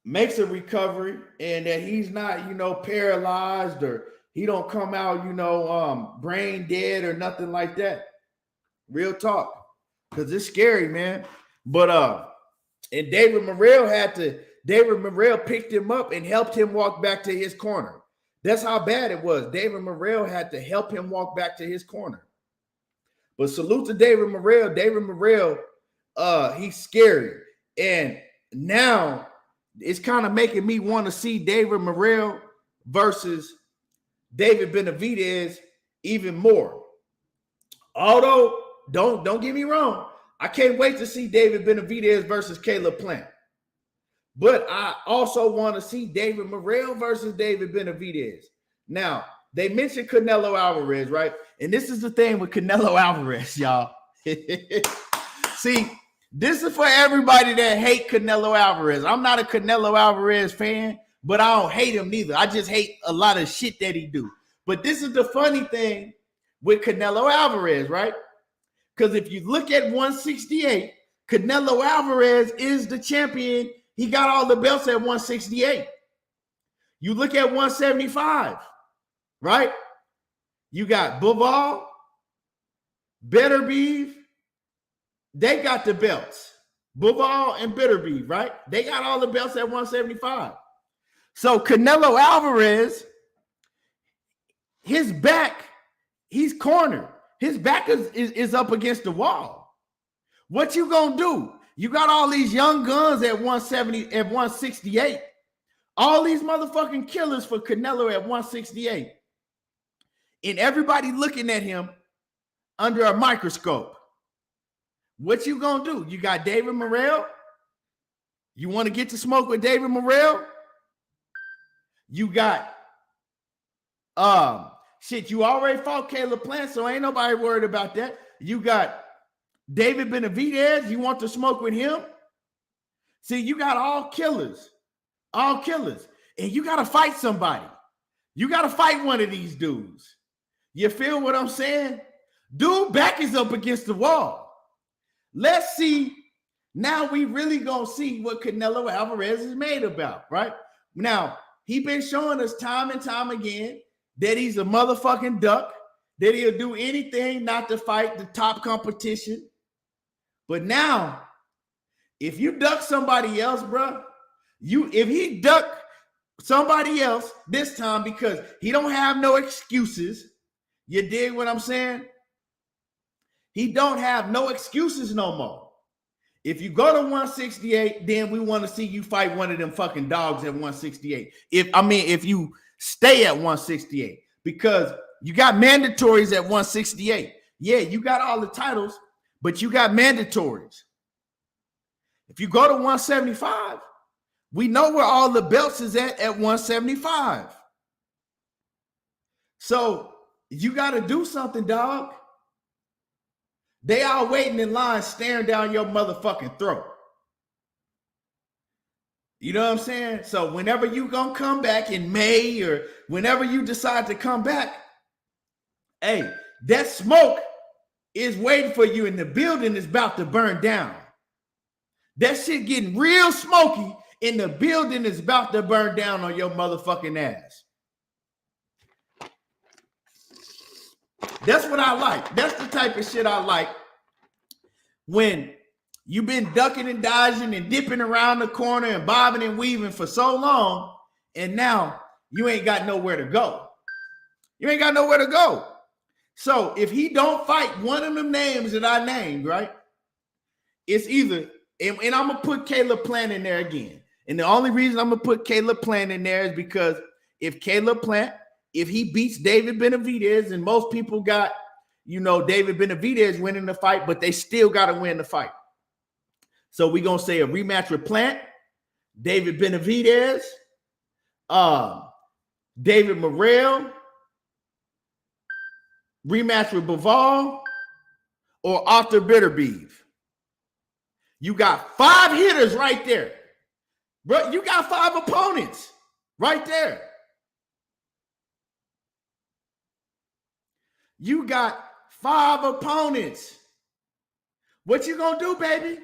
makes a recovery and that he's not, you know, paralyzed, or he don't come out, you know, brain dead or nothing like that. Real talk. Because it's scary, man. But and David Morrel had to David Morrel picked him up and helped him walk back to his corner. That's how bad it was. David Morrel had to help him walk back to his corner. But salute to David Morrel. David Morrel, he's scary. And now it's kind of making me want to see David Morrel versus David Benavidez even more. Although, don't get me wrong, I can't wait to see David Benavidez versus Caleb Plant. But I also want to see David Morrel versus David Benavidez. Now, they mentioned Canelo Alvarez, right? And this is the thing with Canelo Alvarez, y'all. See, this is for everybody that hate Canelo Alvarez. I'm not a Canelo Alvarez fan, but I don't hate him neither. I just hate a lot of shit that he do. But this is the funny thing with Canelo Alvarez, right? Because if you look at 168, Canelo Alvarez is the champion. He got all the belts at 168. You look at 175, right? You got Bivol, Beterbiev. They got the belts. Bivol and Beterbiev, right? They got all the belts at 175. So Canelo Alvarez, his back, he's cornered. His back is up against the wall. What you gonna do? You got all these young guns at 170, at 168. All these motherfucking killers for Canelo at 168. And everybody looking at him under a microscope. What you gonna do? You got David Morrel. You want to get to smoke with David Morrel? You got shit, you already fought Caleb Plant, so ain't nobody worried about that. You got David Benavidez, you want to smoke with him? See, you got all killers. All killers. And you got to fight somebody. You got to fight one of these dudes. You feel what I'm saying? Dude back is up against the wall. Let's see. Now we really going to see what Canelo Alvarez is made about, right? Now, he been showing us time and time again that he's a motherfucking duck, that he'll do anything not to fight the top competition. But now, if you duck somebody else, bro, if he duck somebody else this time because he don't have no excuses, you dig what I'm saying? He don't have no excuses no more. If you go to 168, then we want to see you fight one of them fucking dogs at 168. If you stay at 168, because you got mandatories at 168. Yeah, you got all the titles, but you got mandatories. If you go to 175, we know where all the belts is at 175. So you got to do something, dog. They all waiting in line, staring down your motherfucking throat. You know what I'm saying? So whenever you gonna come back in May or whenever you decide to come back, hey, that smoke is waiting for you and the building is about to burn down. That shit getting real smoky and the building is about to burn down on your motherfucking ass. That's what I like. That's the type of shit I like. When you've been ducking and dodging and dipping around the corner and bobbing and weaving for so long, and now you ain't got nowhere to go. You ain't got nowhere to go. So if he don't fight one of them names that I named, right? It's either, and I'm going to put Caleb Plant in there again. And the only reason I'm going to put Caleb Plant in there is because if Caleb Plant, if he beats David Benavidez, and most people got, David Benavidez winning the fight, but they still got to win the fight. So we're going to say a rematch with Plant, David Benavidez, David Morrel, rematch with Bivol, or Arthur Beterbiev. You got 5 hitters right there. Bro, you got 5 opponents right there. You got 5 opponents. What you gonna do, baby?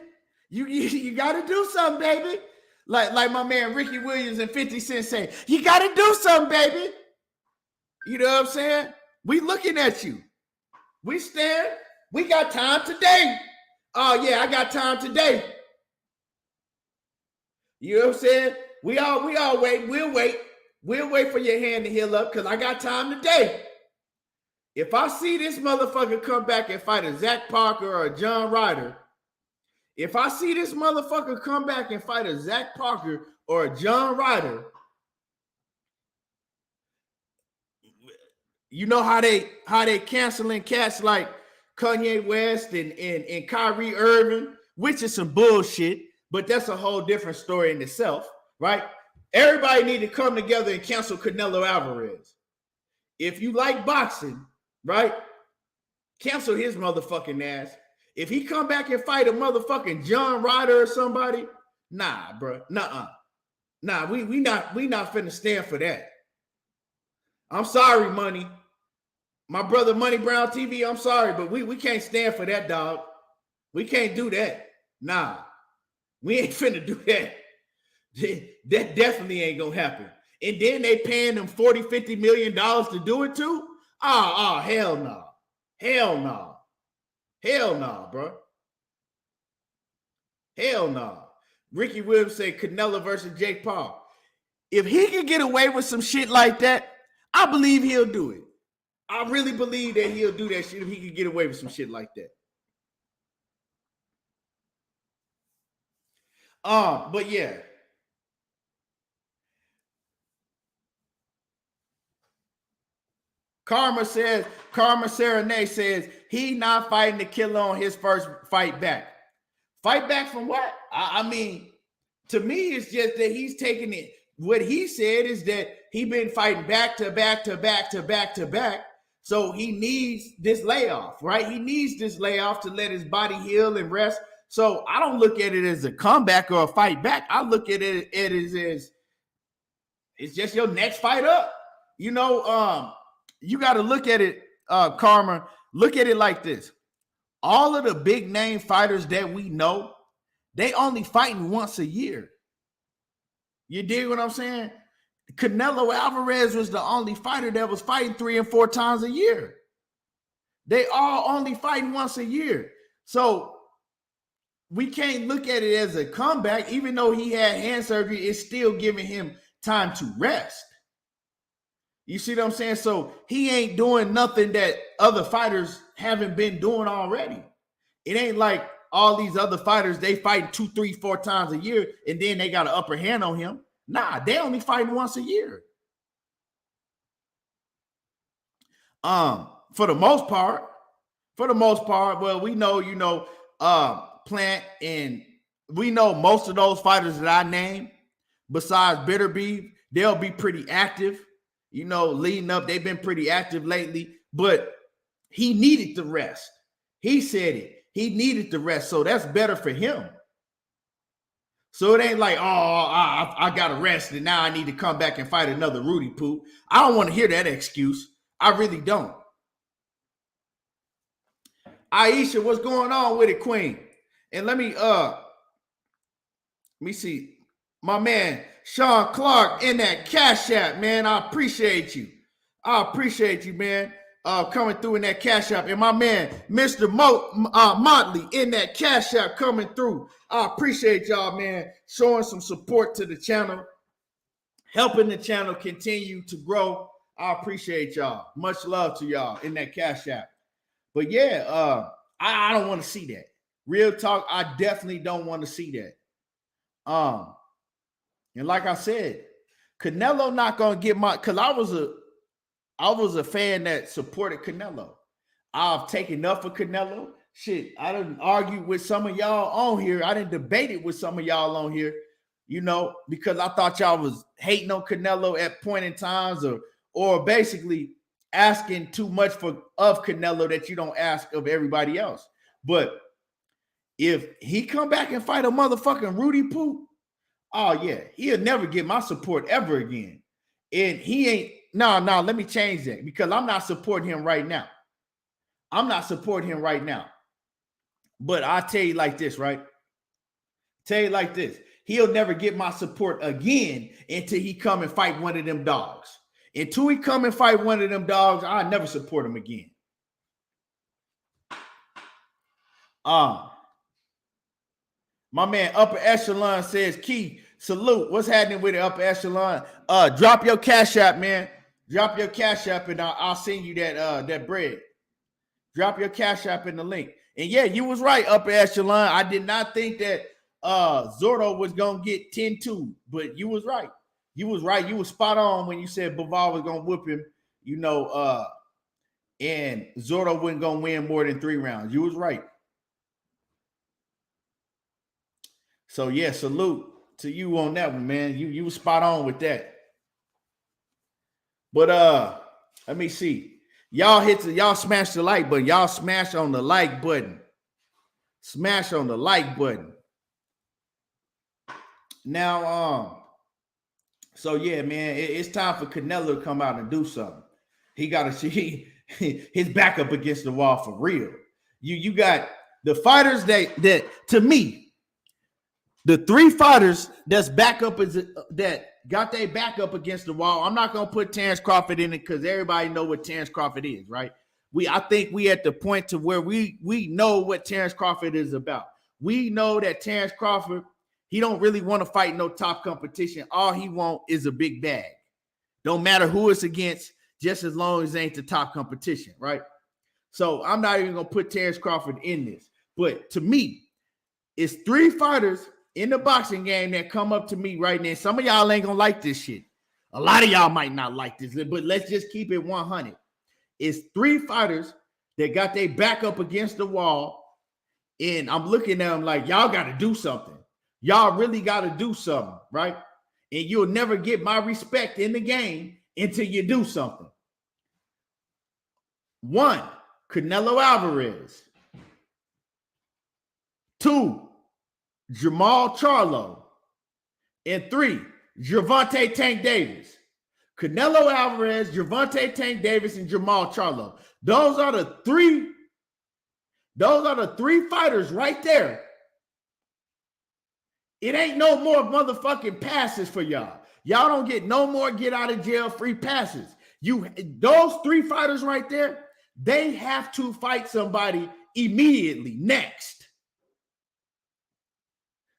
You gotta do something, baby. Like my man Ricky Williams and 50 Cent say, you gotta do something, baby. You know what I'm saying? We looking at you. We staring. We got time today. Oh yeah, I got time today. You know what I'm saying? We all wait. We'll wait. We'll wait for your hand to heal up because I got time today. If I see this motherfucker come back and fight a Zach Parker or a John Ryder, if I see this motherfucker come back and fight a Zach Parker or a John Ryder, you know how they canceling cats like Kanye West and Kyrie Irving, which is some bullshit, but that's a whole different story in itself, right? Everybody need to come together and cancel Canelo Alvarez. If you like boxing, right, cancel his motherfucking ass. If he come back and fight a motherfucking John Ryder or somebody, nah, bro, nuh-uh. Nah, we not finna stand for that. I'm sorry, Money. My brother Money Brown TV, I'm sorry, but we can't stand for that, dog. We can't do that. Nah, we ain't finna do that. That definitely ain't gonna happen. And then they paying them $40, $50 million to do it too? Oh, hell no. Hell no. Hell no, bro. Hell no. Ricky Williams said Canelo versus Jake Paul. If he can get away with some shit like that, I believe he'll do it. I really believe that he'll do that shit if he can get away with some shit like that. But yeah. Karma Serenade says he not fighting the killer on his first fight back. Fight back from what? I mean, to me, it's just that he's taking it. What he said is that he been fighting back to back to back to back to back. So he needs this layoff, right? He needs this layoff to let his body heal and rest. So I don't look at it as a comeback or a fight back. I look at it as it's just your next fight up. You know, you got to look at it, Karma. Look at it like this. All of the big name fighters that we know, they only fighting once a year. You dig what I'm saying? Canelo Alvarez was the only fighter that was fighting 3 and 4 times a year. They all only fighting once a year. So we can't look at it as a comeback. Even though he had hand surgery, it's still giving him time to rest. You see what I'm saying? So he ain't doing nothing that other fighters haven't been doing already. It ain't like all these other fighters, they fighting 2, 3, 4 times a year, and then they got an upper hand on him. Nah, they only fighting once a year. For the most part, well, we know, Plant, and we know most of those fighters that I named, besides Bitterbeef, they'll be pretty active. You know, leading up, they've been pretty active lately, but he needed the rest. He said it. He needed the rest, so that's better for him. So it ain't like, I got to rest, and now I need to come back and fight another Rudy Poo. I don't want to hear that excuse. I really don't. Aisha, what's going on with it, Queen? And let me see. My man, Sean Clark in that Cash App, man. I appreciate you. Man. Coming through in that Cash App. And my man, Mr. Motley in that Cash App coming through. I appreciate y'all, man, showing some support to the channel, helping the channel continue to grow. I appreciate y'all. Much love to y'all in that Cash App. But yeah, I don't want to see that. Real talk, I definitely don't want to see that. And like I said, Canelo not gonna get because I was a fan that supported Canelo. I've taken up for Canelo. Shit, I didn't argue with some of y'all on here. I didn't debate it with some of y'all on here, you know, because I thought y'all was hating on Canelo at point in times or basically asking too much of Canelo that you don't ask of everybody else. But if he come back and fight a motherfucking Rudy Poo, oh yeah, he'll never get my support ever again. And he ain't, no, let me change that because I'm not supporting him right now. But I'll tell you like this, right? He'll never get my support again until he come and fight one of them dogs. Until he come and fight one of them dogs, I'll never support him again. My man Upper Echelon says, Keith, Salute. What's happening with the upper echelon? Drop your cash app, man. Drop your cash app, and I'll send you that bread. Drop your cash app in the link. And yeah, you was right, upper echelon. I did not think that Zurdo was gonna get 10-2, but you was right. You was right. You was spot on when you said Bivol was gonna whip him, and Zurdo wasn't gonna win more than 3 rounds. You was right. So yeah, salute to you on that one, man. You was spot on with that. But let me see. Y'all smash the like button. Y'all smash on the like button. Smash on the like button. Now, so yeah, man, it's time for Canelo to come out and do something. He got to see his back up against the wall for real. You got the fighters that to me, the 3 fighters that's back up that got their back up against the wall. I'm not gonna put Terrence Crawford in it because everybody know what Terrence Crawford is, right? I think we at the point to where we know what Terrence Crawford is about. We know that Terrence Crawford, he don't really want to fight no top competition. All he want is a big bag. Don't matter who it's against, just as long as it ain't the top competition, right? So I'm not even gonna put Terrence Crawford in this. But to me, it's 3 fighters in the boxing game that come up to me right now. Some of y'all ain't gonna like this shit. A lot of y'all might not like this, but let's just keep it 100. It's 3 fighters that got their back up against the wall, and I'm looking at them like, y'all got to do something. Y'all really got to do something, right? And you'll never get my respect in the game until you do something. 1, Canelo Alvarez. 2, Jamal Charlo. And 3, Gervonta Tank Davis. Canelo Alvarez, Gervonta Tank Davis, and Jamal Charlo. Those are the 3 fighters right there. It ain't no more motherfucking passes for y'all. Y'all don't get no more get out of jail free passes. Those 3 fighters right there, they have to fight somebody immediately next.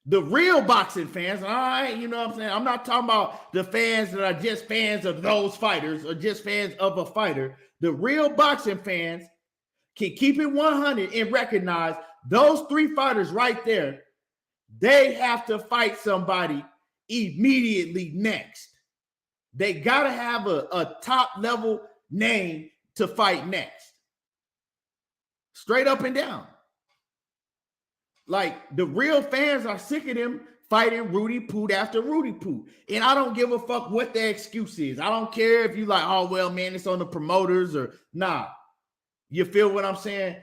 The real boxing fans, all right, you know what I'm saying? I'm not talking about the fans that are just fans of those fighters or just fans of a fighter. The real boxing fans can keep it 100 and recognize those 3 fighters right there. They have to fight somebody immediately next. They got to have a top level name to fight next. Straight up and down. Like, the real fans are sick of them fighting Rudy Poot after Rudy Poot. And I don't give a fuck what their excuse is. I don't care if you like, oh, well, man, it's on the promoters or nah. You feel what I'm saying?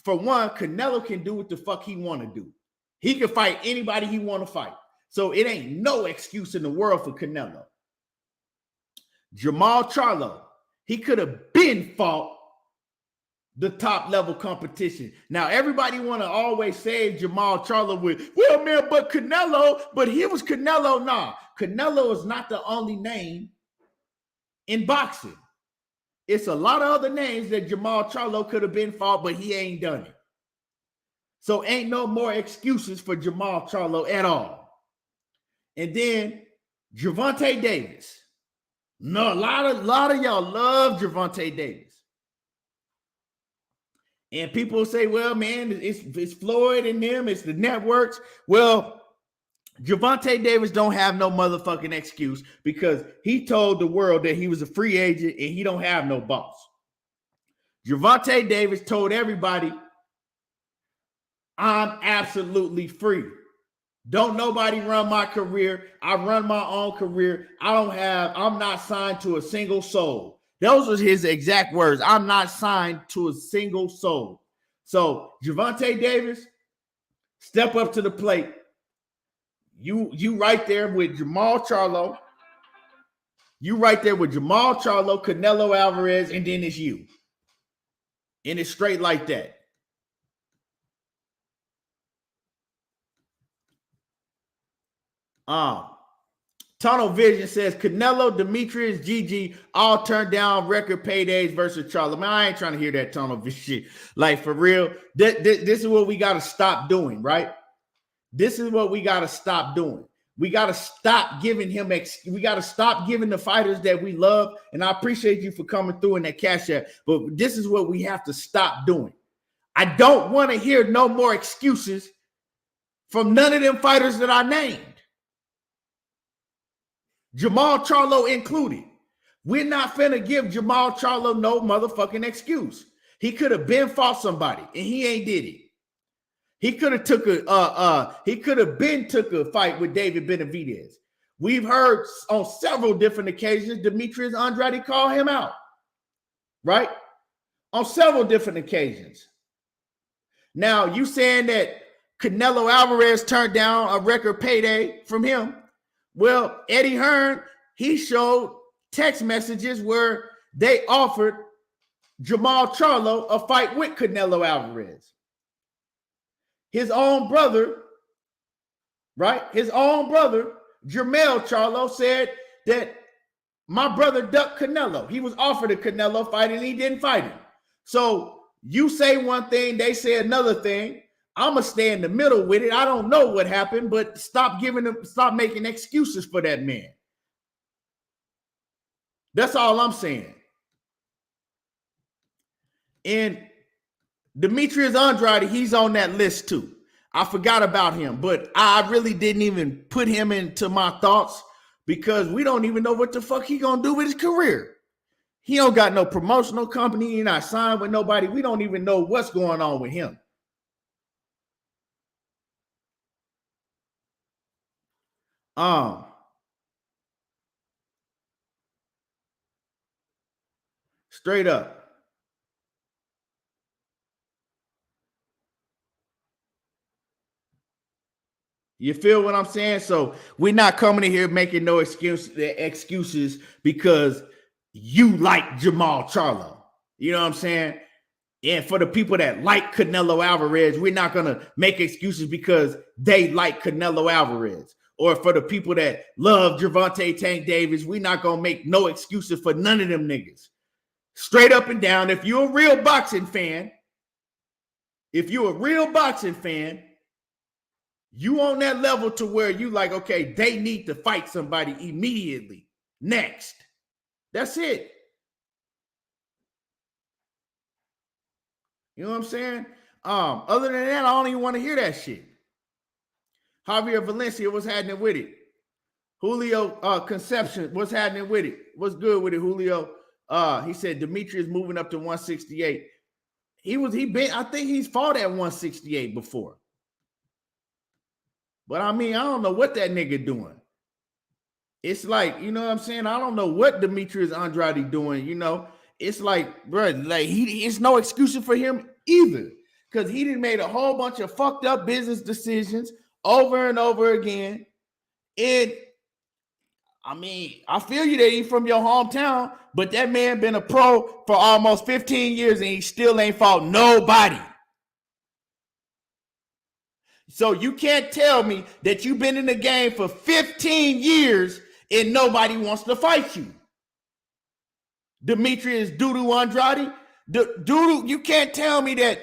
For one, Canelo can do what the fuck he want to do. He can fight anybody he want to fight. So it ain't no excuse in the world for Canelo. Jamal Charlo, he could have been fought the top level competition. Now, everybody want to always save Jamal Charlo with, well, man, but Canelo, but he was Canelo. Nah, Canelo is not the only name in boxing. It's a lot of other names that Jamal Charlo could have been fought, but he ain't done it. So ain't no more excuses for Jamal Charlo at all. And then Gervonta Davis. No, a lot of y'all love Gervonta Davis. And people say, well, man, it's Floyd and them, it's the networks. Well, Gervonta Davis don't have no motherfucking excuse because he told the world that he was a free agent and he don't have no boss. Gervonta Davis told everybody, I'm absolutely free. Don't nobody run my career. I run my own career. I'm not signed to a single soul. Those were his exact words. I'm not signed to a single soul. So Gervonta Davis, step up to the plate. You right there with Jamal Charlo. You right there with Jamal Charlo, Canelo Alvarez, and then it's you. And it's straight like that. Tunnel Vision says Canelo, Demetrius, Gigi all turned down record paydays versus Charlo. Man, I ain't trying to hear that Tunnel Vision shit. Like, for real, this is what we got to stop doing, right? This is what we got to stop doing. We got to stop giving him. We got to stop giving the fighters that we love. And I appreciate you for coming through in that cash app. But this is what we have to stop doing. I don't want to hear no more excuses from none of them fighters that I named, Jamal Charlo included. We're not finna give Jamal Charlo no motherfucking excuse. He could have been fought somebody, and he ain't did it. He could have took a fight with David Benavidez. We've heard on several different occasions Demetrius Andrade call him out, right? On several different occasions. Now, you saying that Canelo Alvarez turned down a record payday from him? Well, Eddie Hearn, he showed text messages where they offered Jamal Charlo a fight with Canelo Alvarez. His own brother, right? His own brother, Jermell Charlo, said that my brother ducked Canelo. He was offered a Canelo fight and he didn't fight him. So you say one thing, they say another thing. I'm gonna stay in the middle with it. I don't know what happened, but stop making excuses for that man. That's all I'm saying. And Demetrius Andrade, he's on that list too. I forgot about him, but I really didn't even put him into my thoughts because we don't even know what the fuck he gonna do with his career. He don't got no promotional company. He not signed with nobody. We don't even know what's going on with him. Straight up. You feel what I'm saying? So we're not coming in here making no excuses because you like Jamal Charlo. You know what I'm saying? And for the people that like Canelo Alvarez, we're not going to make excuses because they like Canelo Alvarez. Or for the people that love Gervonta Tank Davis, we're not going to make no excuses for none of them niggas. Straight up and down, if you're a real boxing fan, you on that level to where you like, okay, they need to fight somebody immediately. Next. That's it. You know what I'm saying? Other than that, I don't even want to hear that shit. Javier Valencia, what's happening with it? Julio Conception, what's happening with it? What's good with it, Julio? He said Dimitri is moving up to 168. I think he's fought at 168 before. But I mean, I don't know what that nigga doing. It's like, you know what I'm saying? I don't know what Demetrius Andrade doing, you know? It's like, bro, like it's no excuse for him either. Because he done made a whole bunch of fucked up business decisions over and over again. And I mean, I feel you that he's from your hometown, but that man been a pro for almost 15 years and he still ain't fought nobody. So you can't tell me that you've been in the game for 15 years and nobody wants to fight you. Demetrius Zurdo Andrade. Zurdo, you can't tell me that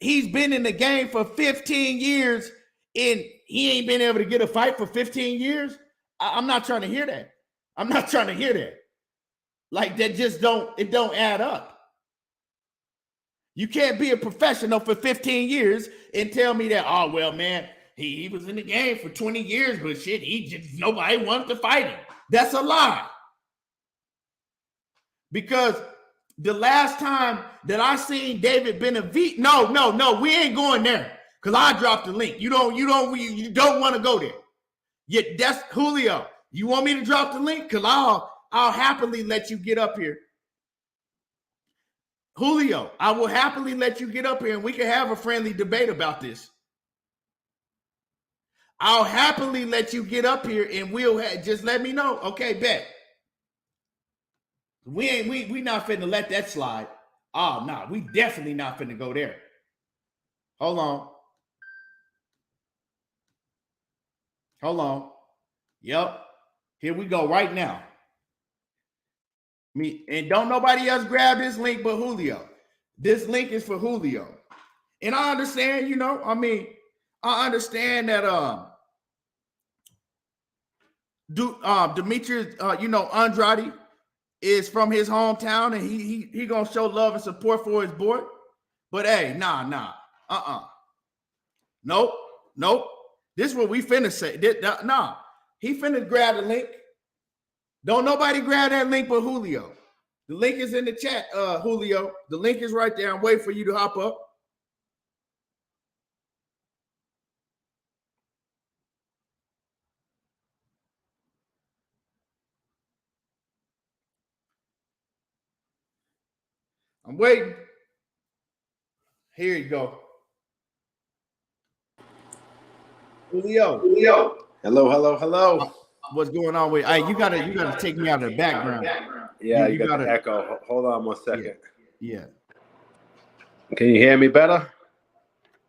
he's been in the game for 15 years and he ain't been able to get a fight for 15 years. I'm not trying to hear that. Like that just don't add up. You can't be a professional for 15 years and tell me that, oh, well, man, he was in the game for 20 years, but shit, nobody wanted to fight him. That's a lie. Because the last time that I seen David Benavide, no, we ain't going there. Because I dropped the link. You don't want to go there. Yeah, that's Julio. You want me to drop the link? Because I'll happily let you get up here. Julio, I will happily let you get up here and we can have a friendly debate about this. I'll happily let you get up here and just let me know. Okay, bet. We not finna let that slide. Oh, no, we definitely not finna go there. Hold on. Yep. Here we go right now. And don't nobody else grab this link but Julio. This link is for Julio. And I understand, I understand that Dimitri, Andrade is from his hometown, and he gonna show love and support for his boy. But hey, nah, nope. This is what we finna say. Nah, he finna grab the link. Don't nobody grab that link but Julio. The link is in the chat, Julio. The link is right there. I'm waiting for you to hop up. I'm waiting. Here you go. Julio. Hello. What's going on with? Hey, you gotta take me out of the background. Yeah, you got the echo. Hold on 1 second. Yeah. Can you hear me better?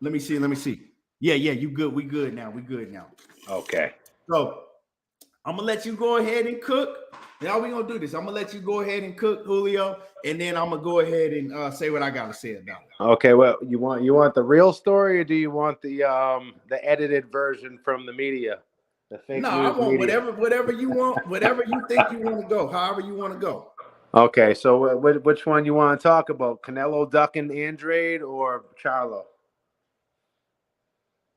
Let me see. Yeah, you good. We good now. Okay. So I'm gonna let you go ahead and cook. Now we gonna do this. I'm gonna let you go ahead and cook, Julio, and then I'm gonna go ahead and say what I gotta say about it. Okay. Well, you want the real story, or do you want the edited version from the media? The fake no, news I want media? whatever you want, whatever you think you want to go, however you want to go. Okay. So which one you want to talk about? Canelo ducking Andrade or Charlo?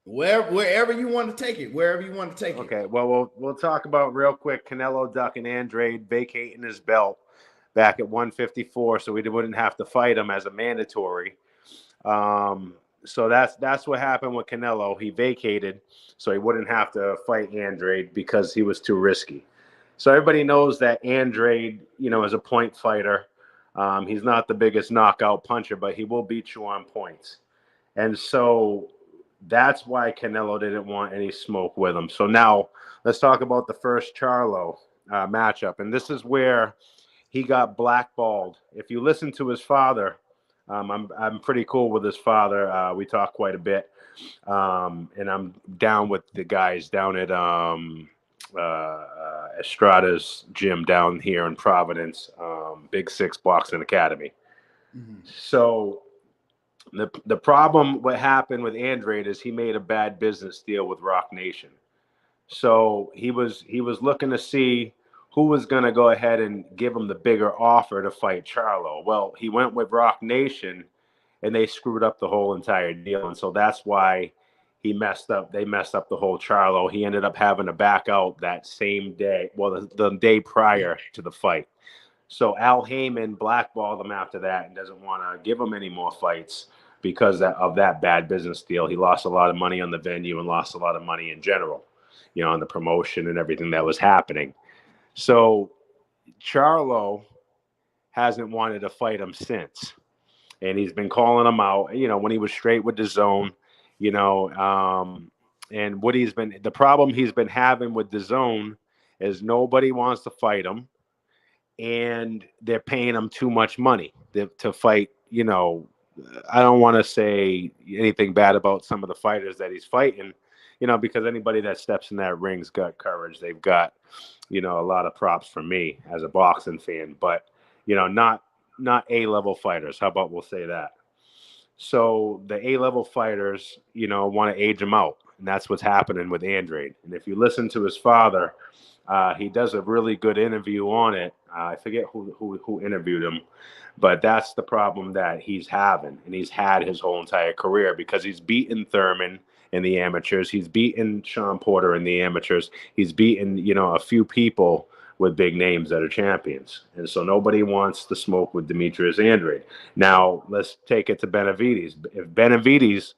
Wherever you want to take it. Okay. Well, we'll talk about real quick Canelo ducking Andrade vacating his belt back at 154, so we wouldn't have to fight him as a mandatory. So that's what happened with Canelo. He vacated so he wouldn't have to fight Andrade because he was too risky. So everybody knows that Andrade, is a point fighter. He's not the biggest knockout puncher, but he will beat you on points. And so that's why Canelo didn't want any smoke with him. So now let's talk about the first Charlo matchup. And this is where he got blackballed. If you listen to his father, I'm pretty cool with his father. We talk quite a bit, and I'm down with the guys down at Estrada's gym down here in Providence, Big Six Boxing Academy. Mm-hmm. So the problem, what happened with Andrade is he made a bad business deal with Rock Nation. So he was looking to see who was going to go ahead and give him the bigger offer to fight Charlo. Well, he went with Rock Nation, and they screwed up the whole entire deal. And so that's why he messed up. They messed up the whole Charlo. He ended up having to back out that same day, well, the day prior to the fight. So Al Heyman blackballed him after that and doesn't want to give him any more fights because of that bad business deal. He lost a lot of money on the venue and lost a lot of money in general, on the promotion and everything that was happening. So Charlo hasn't wanted to fight him since. And he's been calling him out, when he was straight with the zone, and the problem he's been having with the zone is nobody wants to fight him. And they're paying him too much money to fight. I don't want to say anything bad about some of the fighters that he's fighting, because anybody that steps in that ring's got courage. They've got, a lot of props for me as a boxing fan, but, not A-level fighters. How about we'll say that? So the A-level fighters, want to age him out. And that's what's happening with Andrade. And if you listen to his father, he does a really good interview on it. I forget who interviewed him, but that's the problem that he's having, and he's had his whole entire career because he's beaten Thurman in the amateurs. He's beaten Sean Porter in the amateurs. He's beaten, a few people with big names that are champions. And so nobody wants to smoke with Demetrius Andrade. Now, let's take it to Benavides. If Benavides,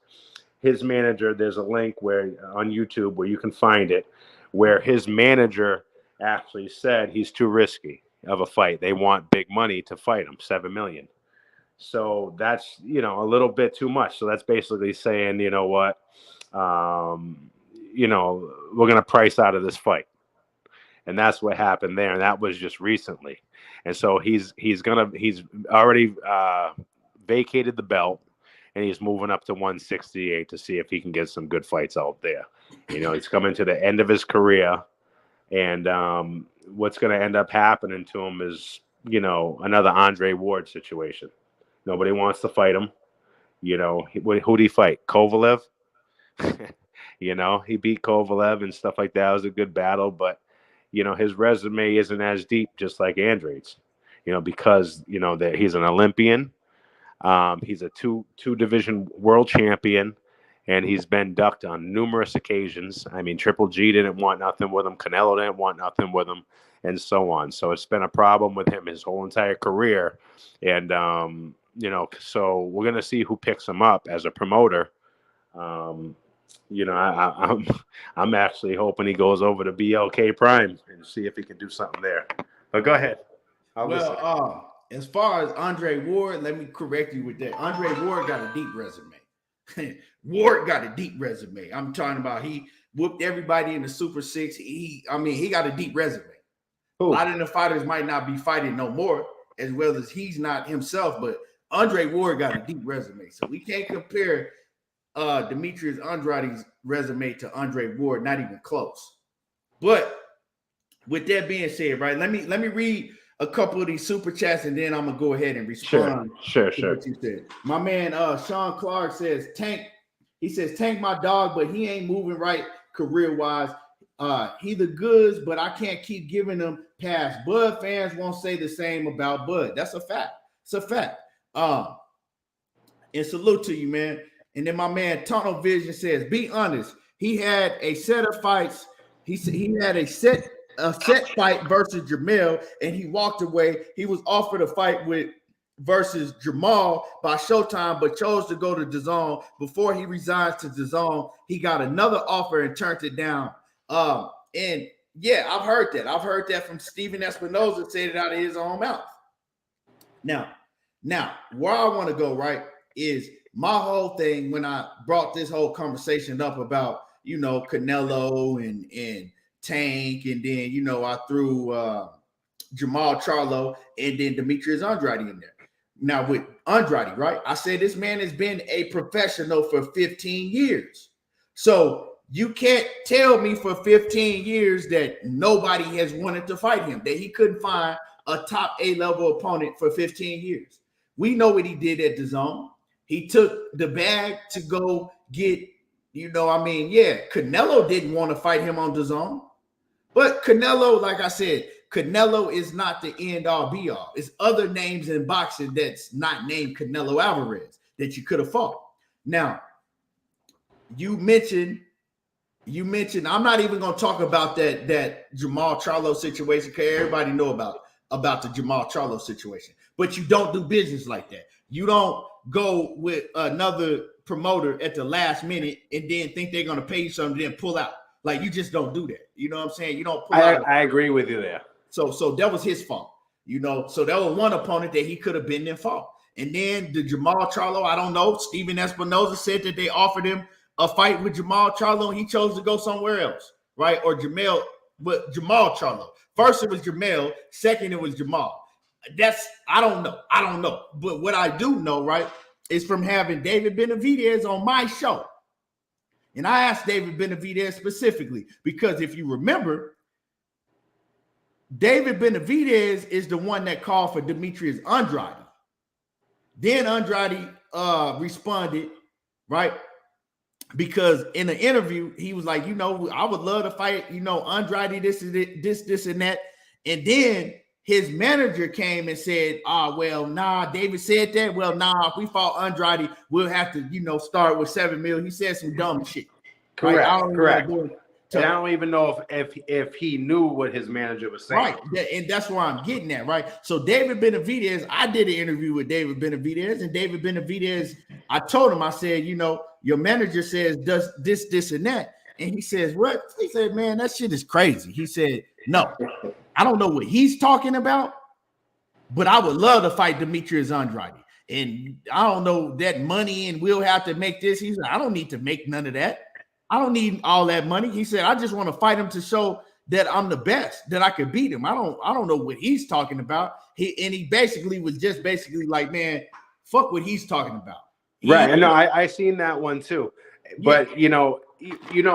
his manager, there's a link on YouTube where you can find it, where his manager actually said he's too risky of a fight. They want big money to fight him, $7 million. So that's, a little bit too much. So that's basically saying, what, we're going to price out of this fight. And that's what happened there. And that was just recently. And so he's already vacated the belt, and he's moving up to 168 to see if he can get some good fights out there. He's coming to the end of his career, and what's going to end up happening to him is, another Andre Ward situation. Nobody wants to fight him. Who'd he fight? Kovalev? He beat Kovalev and stuff like that. It was a good battle, but, his resume isn't as deep, just like Andre's, because, that he's an Olympian. He's a two division world champion, and he's been ducked on numerous occasions. I mean, Triple G didn't want nothing with him. Canelo didn't want nothing with him, and so on. So it's been a problem with him his whole entire career. And, so we're going to see who picks him up as a promoter. I'm actually hoping he goes over to BLK Prime and see if he can do something there. But go ahead. As far as Andre Ward, let me correct you with that. Andre Ward got a deep resume. Ward got a deep resume. I'm talking about he whooped everybody in the Super Six. He got a deep resume. Ooh. A lot of the fighters might not be fighting no more, as well as he's not himself, but Andre Ward got a deep resume. So we can't compare Demetrius Andrade's resume to Andre Ward, not even close. But with that being said, right, let me read a couple of these super chats, and then I'm gonna go ahead and respond. Sure. What you said. My man Sean Clark says Tank. He says Tank my dog, but he ain't moving right career wise. He the goods, but I can't keep giving him pass. Bud fans won't say the same about Bud. That's a fact. It's a fact. And salute to you, man. And then my man Tunnel Vision says, be honest. He had a set of fights. He had a set fight versus Jamel, and he walked away. He was offered a fight versus Jamal by Showtime, but chose to go to DAZN. Before he resigns to DAZN, he got another offer and turned it down. And yeah, I've heard that. I've heard that from Steven Espinoza, said it out of his own mouth. Now, where I want to go, right, is my whole thing when I brought this whole conversation up about, Canelo and Tank, and then, I threw Jamal Charlo and then Demetrius Andrade in there. Now with Andrade, right, I said this man has been a professional for 15 years. So you can't tell me for 15 years that nobody has wanted to fight him, that he couldn't find a top A-level opponent for 15 years. We know what he did at DAZN. He took the bag to go get, Canelo didn't want to fight him on DAZN. But Canelo, like I said, Canelo is not the end-all, be-all. It's other names in boxing that's not named Canelo Alvarez that you could have fought. Now, you mentioned, I'm not even going to talk about that Jamal Charlo situation because everybody know about the Jamal Charlo situation. But you don't do business like that. You don't go with another promoter at the last minute and then think they're going to pay you something, then pull out. Like, you just don't do that. You know what I'm saying? You don't pull out. I agree with you there. So that was his fault. So that was one opponent that he could have been in fault. And then the Jamal Charlo, I don't know. Steven Espinoza said that they offered him a fight with Jamal Charlo and he chose to go somewhere else, right? Or Jamal Charlo. First it was Jamel, second it was Jamal. I don't know. But what I do know, right, is from having David Benavidez on my show. And I asked David Benavidez specifically because if you remember, David Benavidez is the one that called for Demetrius Andrade. Then Andrade responded, right? Because in an interview, he was like, I would love to fight, Andrade, this and that. And then his manager came and said, David said that. Well, if we fought Andrade, we'll have to, start with $7 million. He said some dumb shit. Correct. Right? Correct. And I don't even know if he knew what his manager was saying. Right. And that's where I'm getting at, right? So David Benavidez, I did an interview with David Benavidez, and David Benavidez, I told him, I said, your manager says does this, and that. And he says, what? He said, man, that shit is crazy. He said, no, I don't know what he's talking about, but I would love to fight Demetrius Andrade. And I don't know that money and we'll have to make this. He said, I don't need to make none of that. I don't need all that money. He said, I just want to fight him to show that I'm the best, that I could beat him. I don't know what he's talking about. He basically was just like, man, fuck what he's talking about. Right. And no, I seen that one too. But you know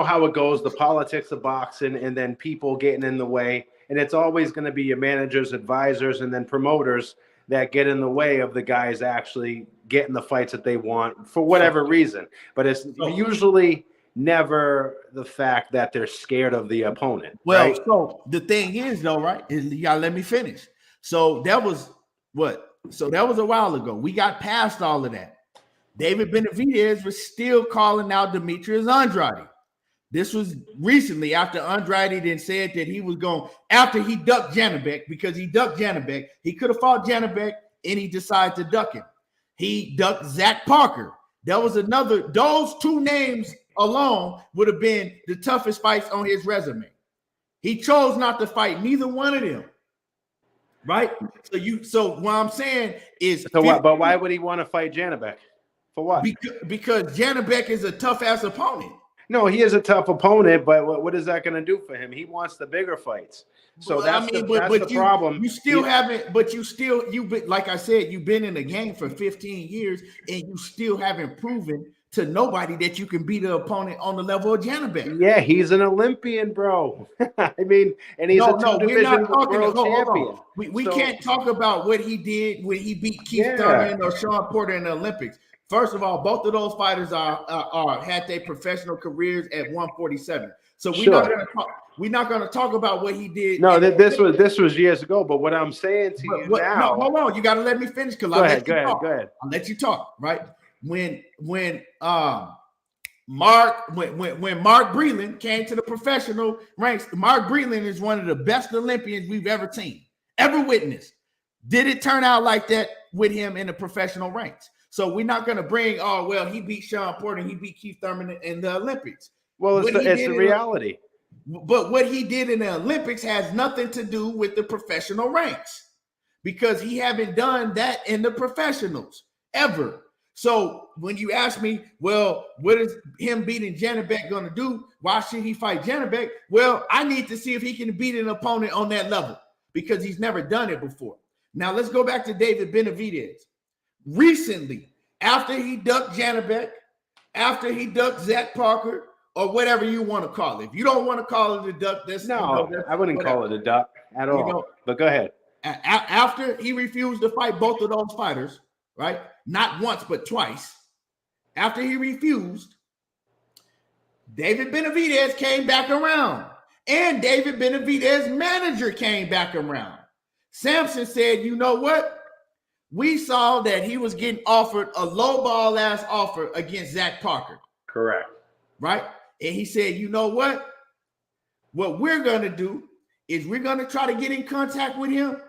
how it goes, the politics of boxing and then people getting in the way. And it's always going to be your managers, advisors, and then promoters that get in the way of the guys actually getting the fights that they want for whatever reason. But it's usually never the fact that they're scared of the opponent. Well, right? so the thing is, though, right? Is you gotta let me finish. So that was what? So that was a while ago. We got past all of that. David Benavidez was still calling out Demetrius Andrade. This was recently after Andrade then said that he was going after he ducked Janibek, because he ducked Janibek. He could have fought Janibek and he decided to duck him. He ducked Zach Parker. That was another. Those two names alone would have been the toughest fights on his resume. He chose not to fight neither one of them. Right? So what I'm saying is, so what, but why would he want to fight Janibek? For what? Because Janibek is a tough ass opponent. No, he is a tough opponent, but what is that going to do for him? He wants the bigger fights. So Well, that's the problem. You still haven't, but you've been, like I said, you've been in the game for 15 years and you still haven't proven to nobody that you can beat the opponent on the level of Janibek. Yeah, he's an Olympian, bro. I mean, and he's a two-division world champion. We can't talk about what he did when he beat Keith Thurman or Sean Porter in the Olympics. First of all, both of those fighters are had their professional careers at 147. So we're not going to talk about what he did. No, this was years ago. But what I'm saying to you now, no, hold on, you got to let me finish because go ahead. I'll let you talk. Right when Mark Breland came to the professional ranks, Mark Breland is one of the best Olympians we've ever seen, ever witnessed. Did it turn out like that with him in the professional ranks? So we're not going to bring, he beat Sean Porter and he beat Keith Thurman in the Olympics. Well, it's the reality. But what he did in the Olympics has nothing to do with the professional ranks because he haven't done that in the professionals ever. So when you ask me, well, what is him beating Janibek going to do? Why should he fight Janibek? Well, I need to see if he can beat an opponent on that level because he's never done it before. Now, let's go back to David Benavidez. Recently, after he ducked Janibek, after he ducked Zach Parker, or whatever you want to call it. If you don't want to call it a duck, I wouldn't call it a duck at all. But go ahead. After he refused to fight both of those fighters, right? Not once, but twice. After he refused, David Benavidez came back around. And David Benavidez's manager came back around. Sampson said, you know what? We saw that he was getting offered a lowball ass offer against Zach Parker. Correct. Right? And he said, you know what? What we're going to do is we're going to try to get in contact with him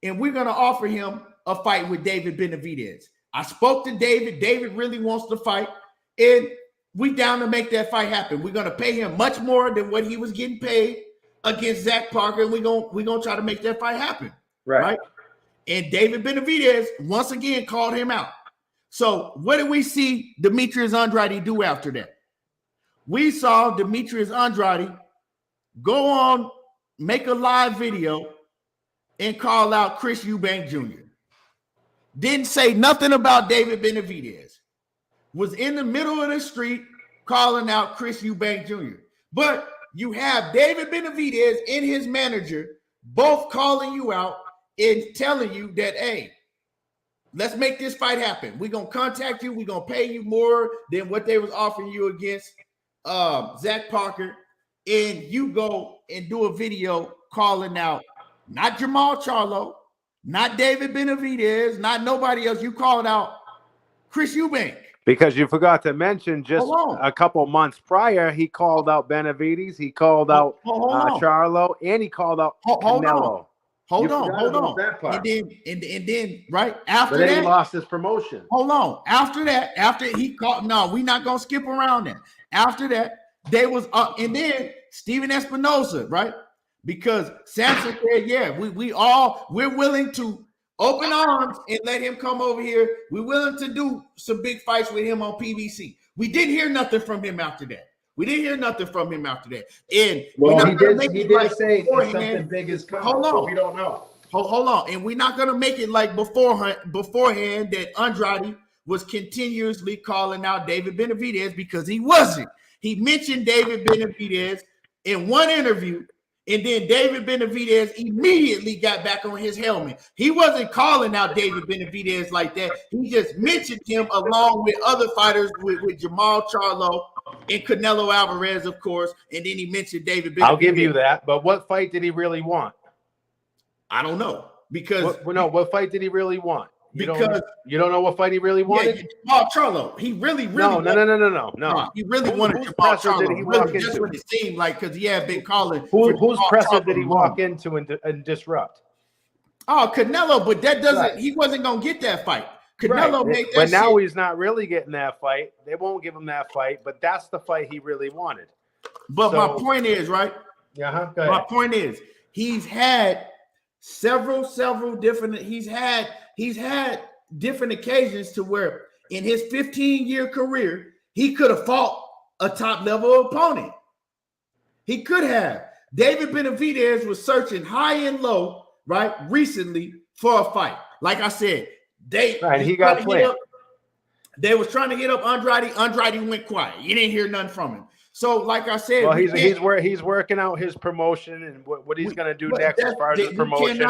and we're going to offer him a fight with David Benavidez. I spoke to David. David really wants to fight. And we down to make that fight happen. We're going to pay him much more than what he was getting paid against Zach Parker. And we're going to try to make that fight happen. Right? And David Benavidez once again called him out. So what did we see Demetrius Andrade do after that? We saw Demetrius Andrade go on, make a live video, and call out Chris Eubank Jr. Didn't say nothing about David Benavidez. Was in the middle of the street calling out Chris Eubank Jr. But you have David Benavidez and his manager both calling you out and telling you that, hey, let's make this fight happen. We're going to contact you. We're going to pay you more than what they was offering you against Zach Parker. And you go and do a video calling out not Jamal Charlo, not David Benavidez, not nobody else. You called out Chris Eubank. Because you forgot to mention just a couple months prior, he called out Benavidez, he called out Charlo, and he called out Canelo. Hold on. And then right after that, he lost his promotion. Hold on. After that, after he called, no, we're not gonna skip around that. After that, they was and then Steven Espinosa, right? Because Sampson said, yeah, we're willing to open arms and let him come over here. We're willing to do some big fights with him on PBC. We didn't hear nothing from him after that. And he did say something big is coming. Hold on. We don't know. Hold on. And we're not going to make it like beforehand that Andrade was continuously calling out David Benavidez because he wasn't. He mentioned David Benavidez in one interview, And then David Benavidez immediately got back on his helmet. He wasn't calling out David Benavidez like that. He just mentioned him along with other fighters with Jamal Charlo and Canelo Alvarez, of course. And then he mentioned David Benavidez. I'll give you that. But what fight did he really want? I don't know. Because what fight did he really want? You don't know what fight he really wanted? Yeah, Jamal Charlo. He really no. He really wanted Jamal Charlo. Really, that's what it seemed like because he had been calling. Whose presser did he walk into and disrupt? Oh, Canelo, but that doesn't. Right. He wasn't gonna get that fight. Canelo made that. But now he's not really getting that fight. They won't give him that fight. But that's the fight he really wanted. But my point is, right? Yeah. My point is, he's had several different. He's had different occasions to where in his 15-year career, he could have fought a top-level opponent. He could have. David Benavidez was searching high and low, right, recently for a fight. Like I said, he got played. They was trying to hit up Andrade. Andrade went quiet. You didn't hear nothing from him. So, like I said, well, he's working out his promotion and what he's going to do next as far as his promotion.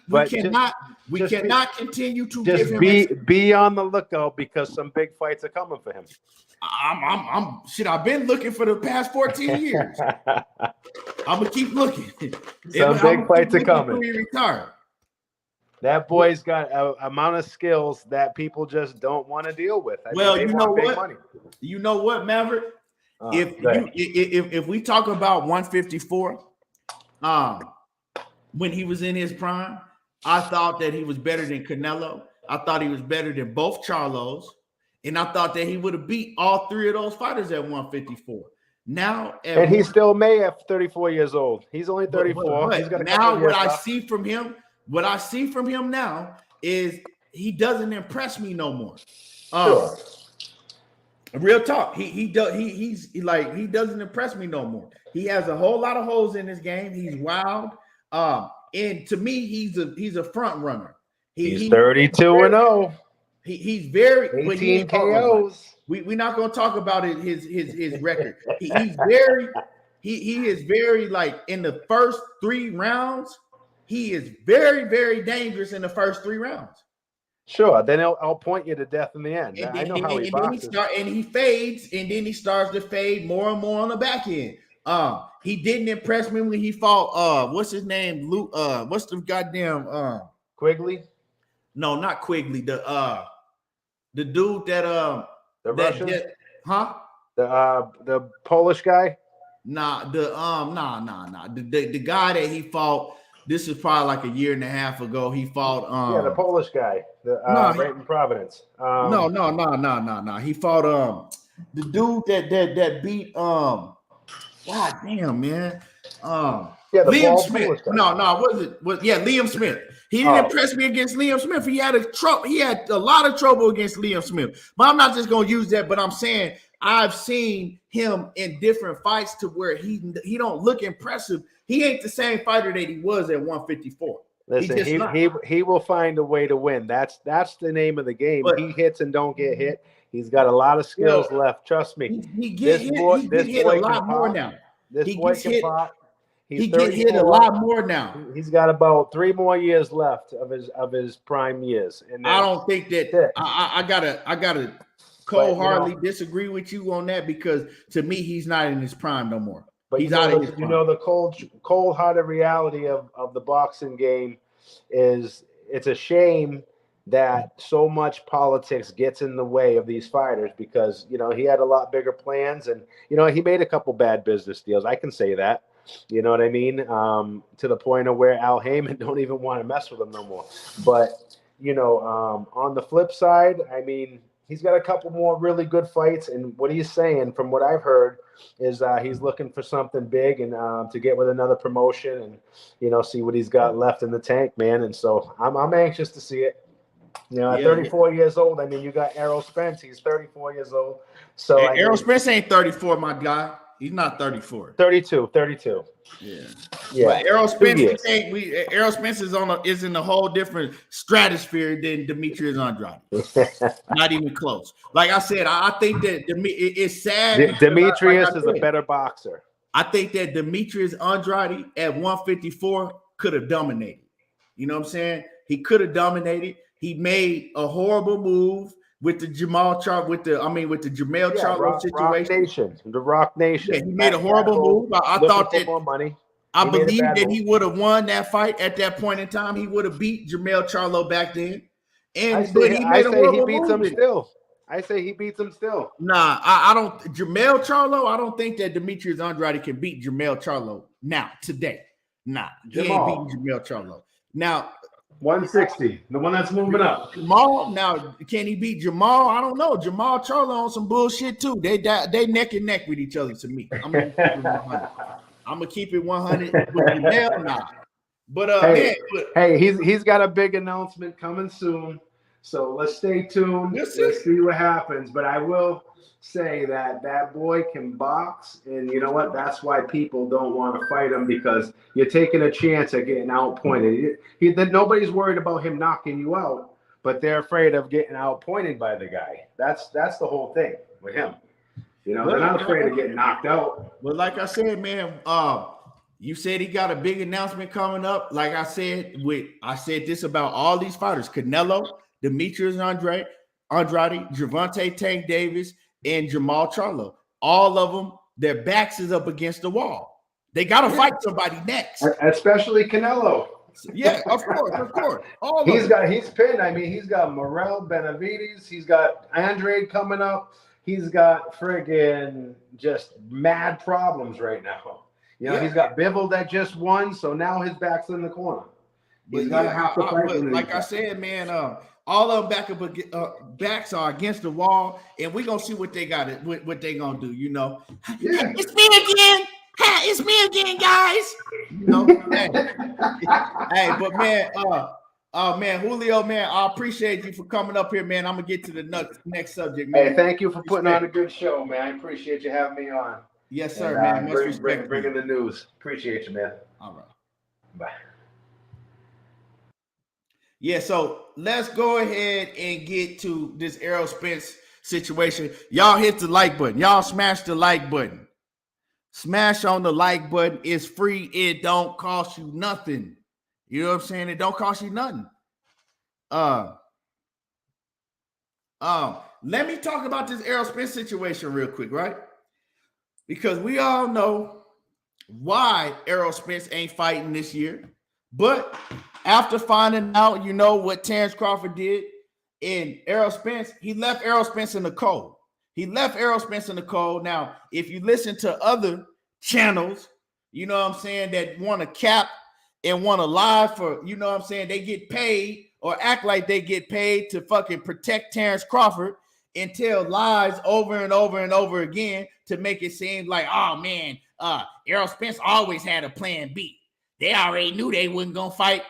We cannot continue to just give him be on the lookout because some big fights are coming for him. I've been looking for the past 14 years. I'm gonna keep looking. Some big fights are coming. Retire. That boy's got an amount of skills that people just don't want to deal with. You know what? You know what, Maverick? If we talk about 154, when he was in his prime, I thought that he was better than Canelo. I thought he was better than both Charlos, and I thought that he would have beat all three of those fighters at 154. Now, he still may at 34 years old. He's only 34. He's got now what I see from him now is he doesn't impress me no more. Sure. Real talk. He doesn't impress me no more. He has a whole lot of holes in his game. He's wild. And to me, he's a front runner. He's 32-0. He's very 18 KOs. We're not going to talk about his record. He is very like in the first 3 rounds. He is very, very dangerous in the first 3 rounds. Sure, then I'll point you to death in the end. I know how he boxes. And he fades, and then he starts to fade more and more on the back end. He didn't impress me when he fought. What's his name? Luke. What's the goddamn Quigley? No, not Quigley. The dude that the Russian? The Polish guy? Nah. The guy that he fought. This is probably like a year and a half ago. He fought. The Polish guy. Right in Providence. No. He fought the dude that beat God damn, man. Liam Smith. Liam Smith. He didn't impress me against Liam Smith. He had a lot of trouble against Liam Smith. But I'm not just gonna use that, but I'm saying I've seen him in different fights to where he don't look impressive. He ain't the same fighter that he was at 154. Listen, he will find a way to win. That's the name of the game. But he hits and don't get hit. He's got a lot of skills left. Trust me. He gets hit a lot more now. This boy can pop. He get hit a lot more now. He's got about 3 more years left of his prime years. And I don't think that I gotta cold-heartedly disagree with you on that because to me he's not in his prime no more. But he's out of his prime. The cold-hearted reality of the boxing game is it's a shame that so much politics gets in the way of these fighters because he had a lot bigger plans and he made a couple bad business deals. I can say that. You know what I mean? To the point of where Al Heyman don't even want to mess with him no more. But on the flip side, I mean, he's got a couple more really good fights, and what he's saying, from what I've heard, is he's looking for something big and to get with another promotion and see what he's got left in the tank, man. And so I'm anxious to see it. At 34 years old, I mean, you got Errol Spence. He's 34 years old. So Errol Spence ain't 34, my guy. He's not 34. 32. Yeah. But Errol Spence, Errol Spence is in a whole different stratosphere than Dimitri Andrade. Not even close. Like I said, I think that it's sad. Demetrius is a better boxer. I think that Demetrius Andrade at 154 could have dominated. You know what I'm saying? He could have dominated. He made a horrible move with the Jamel Charlo situation. The Rock Nation. Yeah, he made a horrible move. I thought that more money. I believe that he would have won that fight at that point in time. He would have beat Jamel Charlo back then. I say he beats him still. I say he beats him still. Nah, I don't. Jamel Charlo, I don't think that Demetrius Andrade can beat Jamel Charlo now, today. Nah, he ain't beating Jamel Charlo. Now, 160, the one that's moving up. Jamal, now, can he beat Jamal? I don't know. Jamal Charlo on some bullshit too. They neck and neck with each other to me. I'm gonna keep it 100 with Jamel. Nah. But he's got a big announcement coming soon. So let's stay tuned. Let's see what happens. But I will say that boy can box, and you know what? That's why people don't want to fight him, because you're taking a chance at getting outpointed. Nobody's worried about him knocking you out, but they're afraid of getting outpointed by the guy. That's the whole thing with him. You know, they're not afraid of getting knocked out. Well, like I said, man, you said he got a big announcement coming up. Like I said this about all these fighters: Canelo, Demetrius Andrade, Gervonta Tank Davis, and Jamal Charlo. All of them, their backs is up against the wall. They got to fight somebody next. Especially Canelo. Yeah, of course. He's pinned. I mean, he's got Morrel, Benavides. He's got Andrade coming up. He's got friggin' just mad problems right now. You know, he's got Bivol that just won, so now his back's in the corner. He's gonna have to fight. Like I said, man, all of them backs are against the wall, and we're gonna see what they got. What they gonna do? You know, it's me again. It's me again, guys. You know, hey, but man, Julio, man, I appreciate you for coming up here, man. I'm gonna get to the next subject, man. Hey, thank you for putting on a good show, man. I appreciate you having me on. Yes, sir, man. Much respect. Bringing the news. Appreciate you, man. All right. Bye. Yeah, so let's go ahead and get to this Errol Spence situation. Y'all hit the like button. Y'all smash the like button. Smash on the like button. It's free. It don't cost you nothing. You know what I'm saying? It don't cost you nothing. Let me talk about this Errol Spence situation real quick, right? Because we all know why Errol Spence ain't fighting this year. But after finding out, you know, what Terrence Crawford did, and Errol Spence, he left Errol Spence in the cold. Now, if you listen to other channels, you know what I'm saying, that want to cap and want to lie for, you know what I'm saying, they get paid or act like they get paid to fucking protect Terrence Crawford and tell lies over and over and over again to make it seem like, oh man, Errol Spence always had a plan B. They already knew they wasn't gonna fight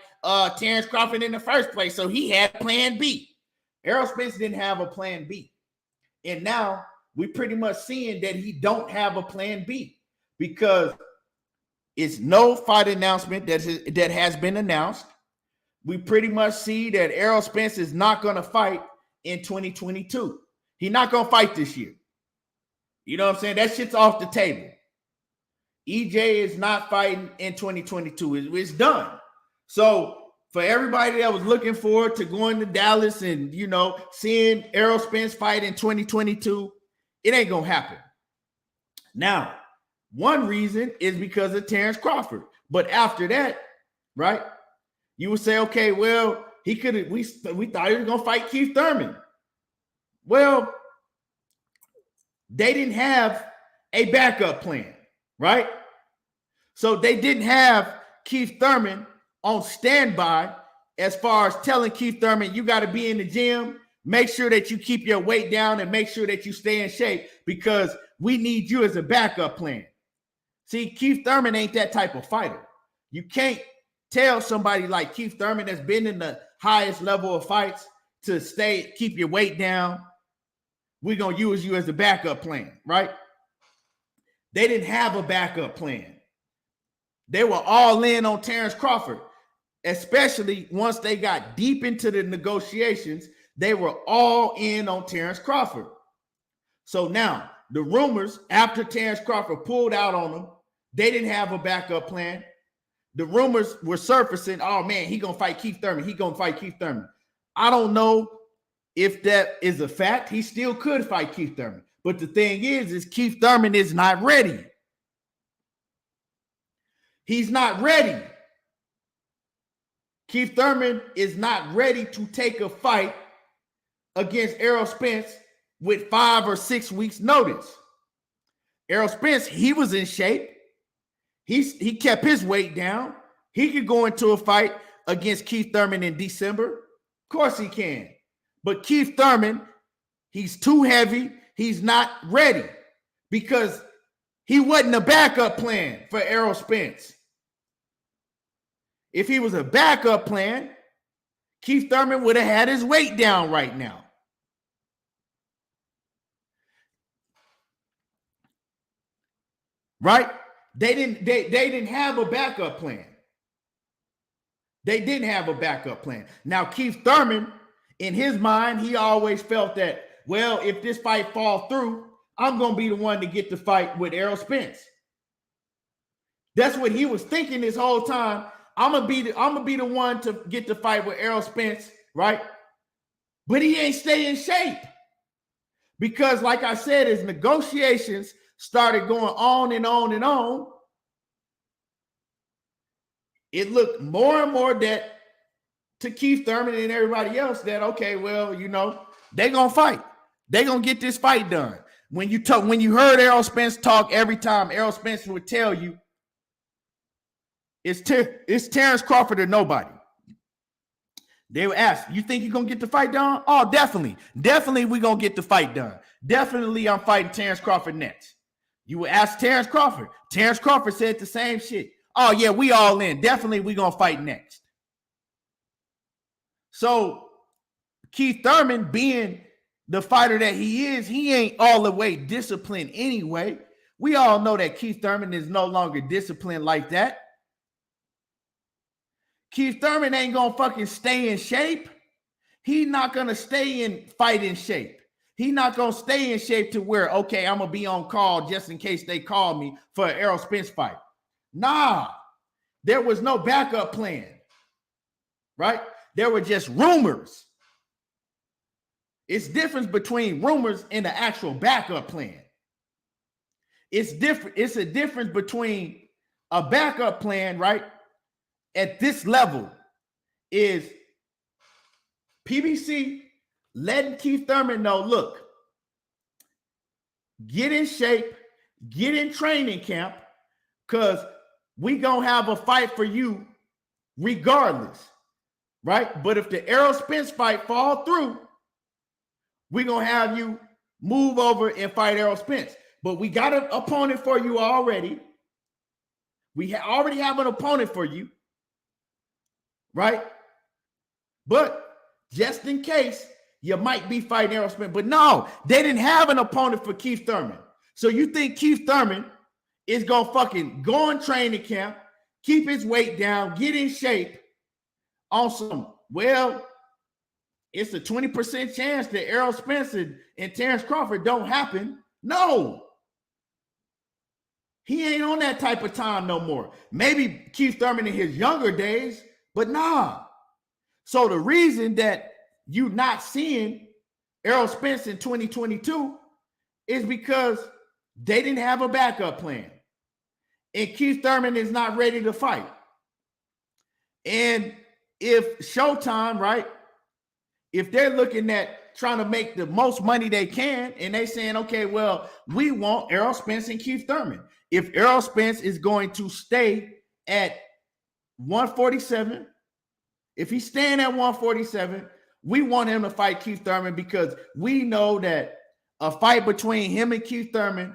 Terrence Crawford in the first place, so he had plan B. Errol Spence didn't have a plan B. And now we pretty much seeing that he don't have a plan B, because it's no fight announcement that has been announced. We pretty much see that Errol Spence is not going to fight in 2022. He's not going to fight this year. You know what I'm saying? That shit's off the table. EJ is not fighting in 2022. It's done. So for everybody that was looking forward to going to Dallas and, you know, seeing Errol Spence fight in 2022, it ain't going to happen. Now, one reason is because of Terrence Crawford. But after that, right, you would say, okay, well, we thought he was going to fight Keith Thurman. Well, they didn't have a backup plan, right? So they didn't have Keith Thurman on standby as far as telling Keith Thurman, you got to be in the gym, make sure that you keep your weight down and make sure that you stay in shape, because we need you as a backup plan. See, Keith Thurman ain't that type of fighter. You can't tell somebody like Keith Thurman that's been in the highest level of fights to keep your weight down. We're going to use you as a backup plan, right? They didn't have a backup plan. They were all in on Terrence Crawford, especially once they got deep into the negotiations. They were all in on Terrence Crawford. So now the rumors after Terrence Crawford pulled out on them, They didn't have a backup plan. The rumors were surfacing. Oh man, he gonna fight Keith Thurman. He gonna fight Keith Thurman. I don't know if that is a fact. He still could fight Keith Thurman. But the thing is Keith Thurman is not ready. He's not ready. Keith Thurman is not ready to take a fight against Errol Spence with 5 or 6 weeks notice. Errol Spence, he was in shape. He kept his weight down. He could go into a fight against Keith Thurman in December. Of course he can. But Keith Thurman, he's too heavy. He's not ready because he wasn't a backup plan for Errol Spence. If he was a backup plan, Keith Thurman would have had his weight down right now. Right? They didn't have a backup plan. They didn't have a backup plan. Now, Keith Thurman, in his mind, he always felt that, well, if this fight falls through, I'm going to be the one to get the fight with Errol Spence. That's what he was thinking this whole time. I'm gonna be the one to get the fight with Errol Spence, right? But he ain't stay in shape. Because, like I said, as negotiations started going on and on and on, it looked more and more that to Keith Thurman and everybody else that, okay, well, you know, they're gonna fight. They're gonna get this fight done. When you heard Errol Spence talk, every time Errol Spence would tell you, it's Terrence Crawford or nobody. They would ask, you think you're going to get the fight done? Oh, definitely. Definitely we're going to get the fight done. Definitely I'm fighting Terrence Crawford next. You would ask Terrence Crawford. Terrence Crawford said the same shit. Oh, yeah, we all in. Definitely we're going to fight next. So Keith Thurman, being the fighter that he is, he ain't all the way disciplined anyway. We all know that Keith Thurman is no longer disciplined like that. Keith Thurman ain't gonna fucking stay in shape. He's not gonna stay in fighting shape. He's not gonna stay in shape to where, okay, I'm gonna be on call just in case they call me for an Errol Spence fight. Nah, there was no backup plan, right? There were just rumors. It's difference between rumors and the actual backup plan. It's different. It's a difference between a backup plan, right? At this level is PBC letting Keith Thurman know, look, get in shape, get in training camp, because we gonna have a fight for you regardless, right? But if the Errol Spence fight fall through, we're gonna have you move over and fight Errol Spence. But we got an opponent for you already. We already have an opponent for you. Right? But just in case you might be fighting Errol Spence. But no, they didn't have an opponent for Keith Thurman. So you think Keith Thurman is going to fucking go in training camp, keep his weight down, get in shape on some, well, it's a 20% chance that Errol Spence and Terrence Crawford don't happen. No. He ain't on that type of time no more. Maybe Keith Thurman in his younger days, but nah. So the reason that you not seeing Errol Spence in 2022 is because they didn't have a backup plan. And Keith Thurman is not ready to fight. And if Showtime, right, if they're looking at trying to make the most money they can, and they saying, okay, well, we want Errol Spence and Keith Thurman. If Errol Spence is going to stay at 147, if he's staying at 147, we want him to fight Keith Thurman because we know that a fight between him and Keith Thurman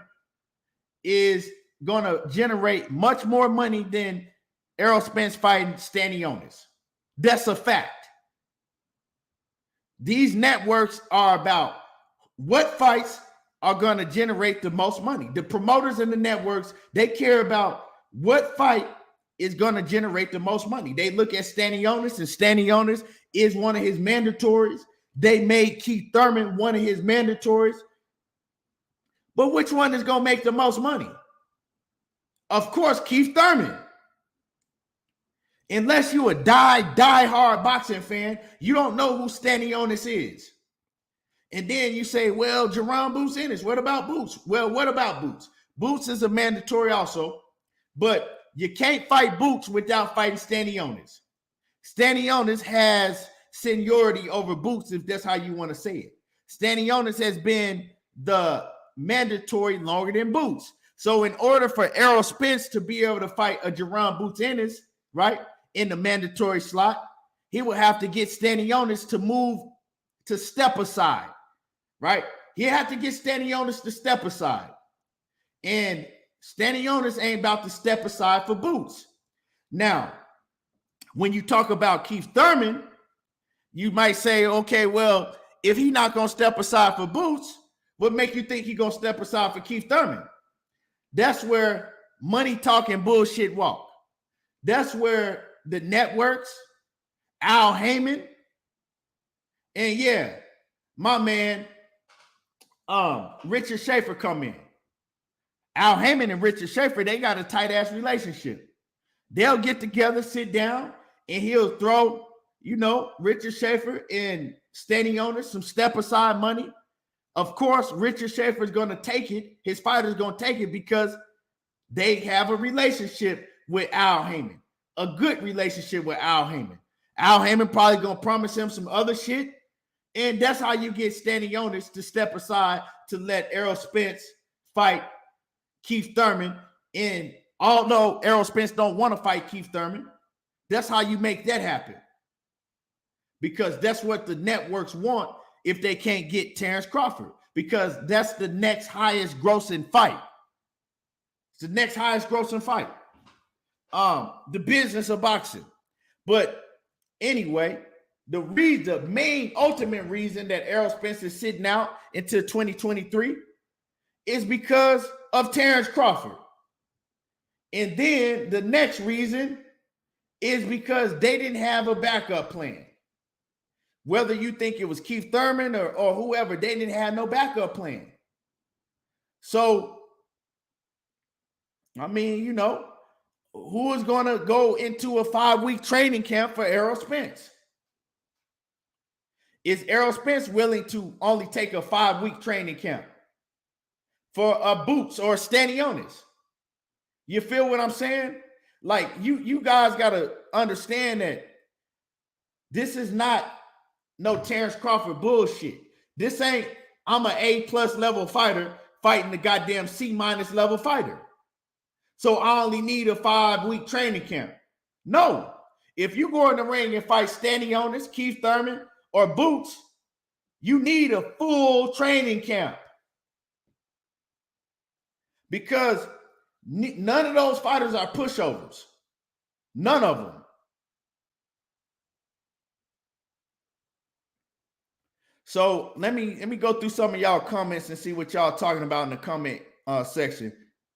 is going to generate much more money than Errol Spence fighting Stanionis. That's a fact. These networks are about what fights are going to generate the most money. The promoters and the networks, they care about what fight is going to generate the most money. They look at Stanionis, and Stanionis is one of his mandatories. They made Keith Thurman one of his mandatories. But which one is going to make the most money? Of course, Keith Thurman. Unless you a die-hard boxing fan, you don't know who Stanionis is. And then you say, well, Jerome Boots Ennis. What about Boots? Well, what about Boots? Boots is a mandatory also, but you can't fight Boots without fighting Stanionis. Stanionis has seniority over Boots, if that's how you want to say it. Stanionis has been the mandatory longer than Boots. So in order for Errol Spence to be able to fight a Jerome Boots Ennis, right, in the mandatory slot, he would have to get Stanionis to move to step aside, right? He had to get Stanionis to step aside. And Stanionis ain't about to step aside for Boots. Now, when you talk about Keith Thurman, you might say, okay, well, if he's not going to step aside for Boots, what make you think he's going to step aside for Keith Thurman? That's where money talking bullshit walk. That's where the networks, Al Heyman, and yeah, my man, Richard Schaefer come in. Al Heyman and Richard Schaefer, they got a tight ass relationship. They'll get together, sit down, and he'll throw, Richard Schaefer and Stanionis some step aside money. Of course, Richard Schaefer is going to take it. His fighter's going to take it because they have a relationship with Al Heyman, a good relationship with Al Heyman. Al Heyman probably going to promise him some other shit. And that's how you get Stanionis to step aside to let Errol Spence fight Keith Thurman. And although Errol Spence don't want to fight Keith Thurman, that's how you make that happen. Because that's what the networks want if they can't get Terrence Crawford. Because that's the next highest grossing fight. It's the next highest grossing fight. The business of boxing. But anyway, the main ultimate reason that Errol Spence is sitting out until 2023 is because of Terrence Crawford. And then the next reason is because they didn't have a backup plan. Whether you think it was Keith Thurman or whoever, they didn't have no backup plan. So, I mean, who is going to go into a 5-week training camp for Errol Spence? Is Errol Spence willing to only take a 5-week training camp for a Boots or a Stanionis? You feel what I'm saying? Like, you guys got to understand that this is not no Terrence Crawford bullshit. This ain't, I'm an A+ level fighter fighting the goddamn C- level fighter. So I only need a 5-week training camp. No. If you go in the ring and fight Stanionis, Keith Thurman, or Boots, you need a full training camp. Because none of those fighters are pushovers. None of them. So let me go through some of y'all comments and see what y'all talking about in the comment section.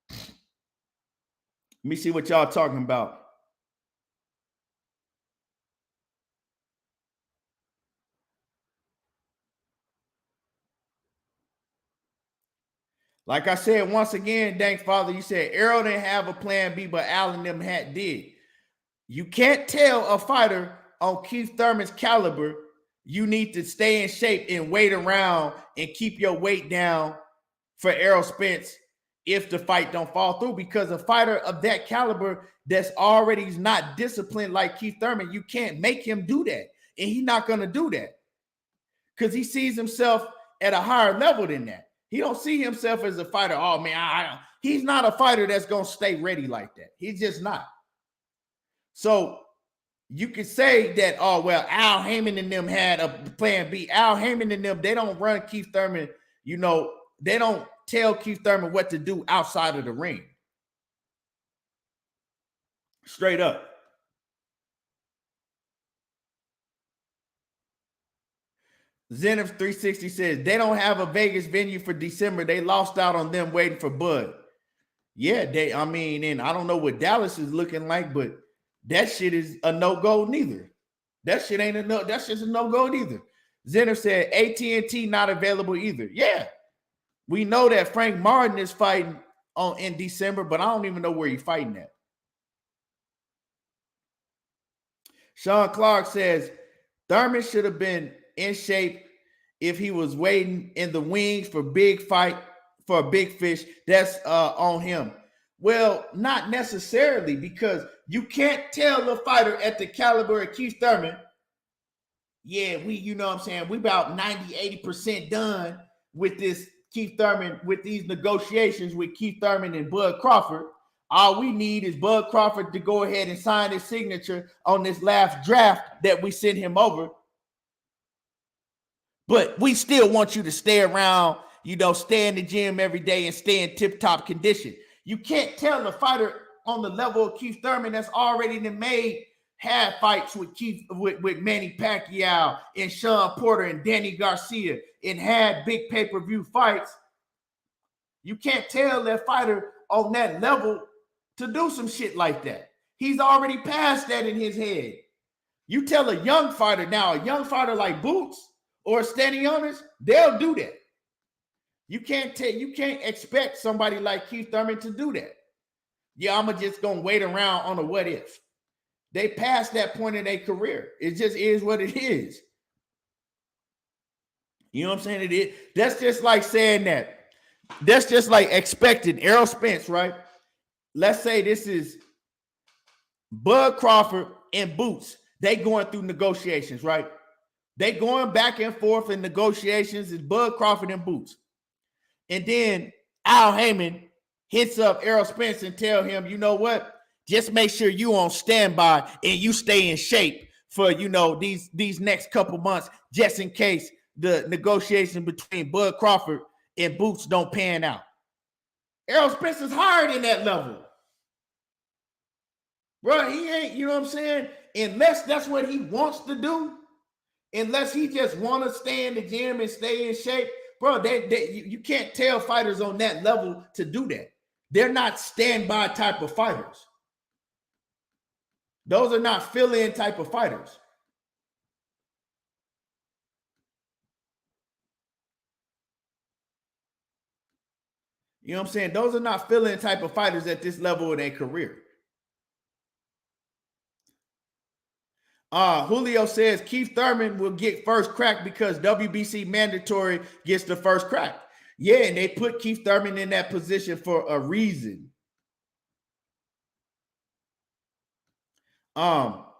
Let me see what y'all talking about. Like I said, once again, thank Father, you said Errol didn't have a plan B, but Al and them did. You can't tell a fighter on Keith Thurman's caliber, you need to stay in shape and wait around and keep your weight down for Errol Spence if the fight don't fall through. Because a fighter of that caliber that's already not disciplined like Keith Thurman, you can't make him do that. And he's not going to do that because he sees himself at a higher level than that. He don't see himself as a fighter. Oh, man, he's not a fighter that's going to stay ready like that. He's just not. So you could say that, oh, well, Al Heyman and them had a plan B. Al Heyman and them, they don't run Keith Thurman. They don't tell Keith Thurman what to do outside of the ring. Straight up. Zenith 360 says they don't have a Vegas venue for December. They lost out on them waiting for Bud. Yeah, and I don't know what Dallas is looking like, but that shit is a no-go neither. That shit ain't that's just a no-go neither. Zenith said AT&T not available either. Yeah. We know that Frank Martin is fighting in December, but I don't even know where he's fighting at. Sean Clark says Thurman should have been in shape if he was waiting in the wings for big fight for a big fish. That's on him. Well, not necessarily, because you can't tell a fighter at the caliber of Keith Thurman, yeah, you know what I'm saying, we about 90, 80% done with this Keith Thurman, with these negotiations with Keith Thurman and Bud Crawford. All we need is Bud Crawford to go ahead and sign his signature on this last draft that we sent him over. But we still want you to stay around, stay in the gym every day and stay in tip-top condition. You can't tell a fighter on the level of Keith Thurman that's already had fights with with Manny Pacquiao and Sean Porter and Danny Garcia and had big pay-per-view fights. You can't tell that fighter on that level to do some shit like that. He's already past that in his head. You tell a young fighter now, a young fighter like Boots or Stanionis, they'll do that. You can't expect somebody like Keith Thurman to do that. Yeah, I'm just gonna wait around on a what if. They passed that point in their career. It just is what it is. You know what I'm saying? It is. That's just like saying that. That's just like expecting Errol Spence, right? Let's say this is Bud Crawford and Boots. They going through negotiations, right? They going back and forth in negotiations. It's Bud Crawford and Boots. And then Al Heyman hits up Errol Spence and tell him, you know what? Just make sure you on standby and you stay in shape for, these next couple months, just in case the negotiation between Bud Crawford and Boots don't pan out. Errol Spence is higher than that level. Bro, he ain't, you know what I'm saying? Unless that's what he wants to do, unless he just want to stay in the gym and stay in shape, bro, you can't tell fighters on that level to do that. They're not standby type of fighters. Those are not fill-in type of fighters. You know what I'm saying? Those are not fill-in type of fighters at this level of their career. Julio says Keith Thurman will get first crack because WBC mandatory gets the first crack. Yeah, and they put Keith Thurman in that position for a reason.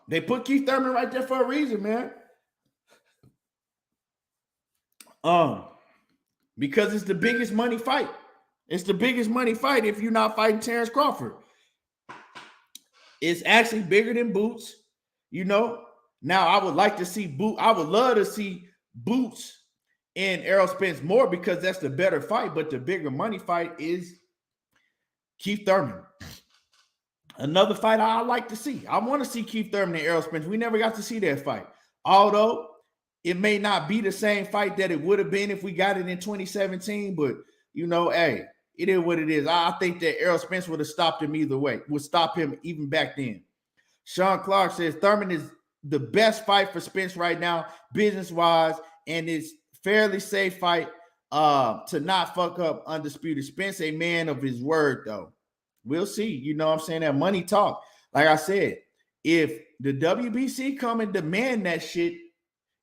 They put Keith Thurman right there for a reason, man. Because it's the biggest money fight. It's the biggest money fight if you're not fighting Terrence Crawford. It's actually bigger than Boots. Now I would like to see Boots. I would love to see Boots and Errol Spence more because that's the better fight. But the bigger money fight is Keith Thurman. Another fight I like to see. I want to see Keith Thurman and Errol Spence. We never got to see that fight. Although it may not be the same fight that it would have been if we got it in 2017. But, hey, it is what it is. I think that Errol Spence would have stopped him either way. Would stop him even back then. Sean Clark says Thurman is the best fight for Spence right now, business-wise, and it's fairly safe fight to not fuck up Undisputed. Spence, a man of his word, though. We'll see. You know what I'm saying? That money talk. Like I said, if the WBC come and demand that shit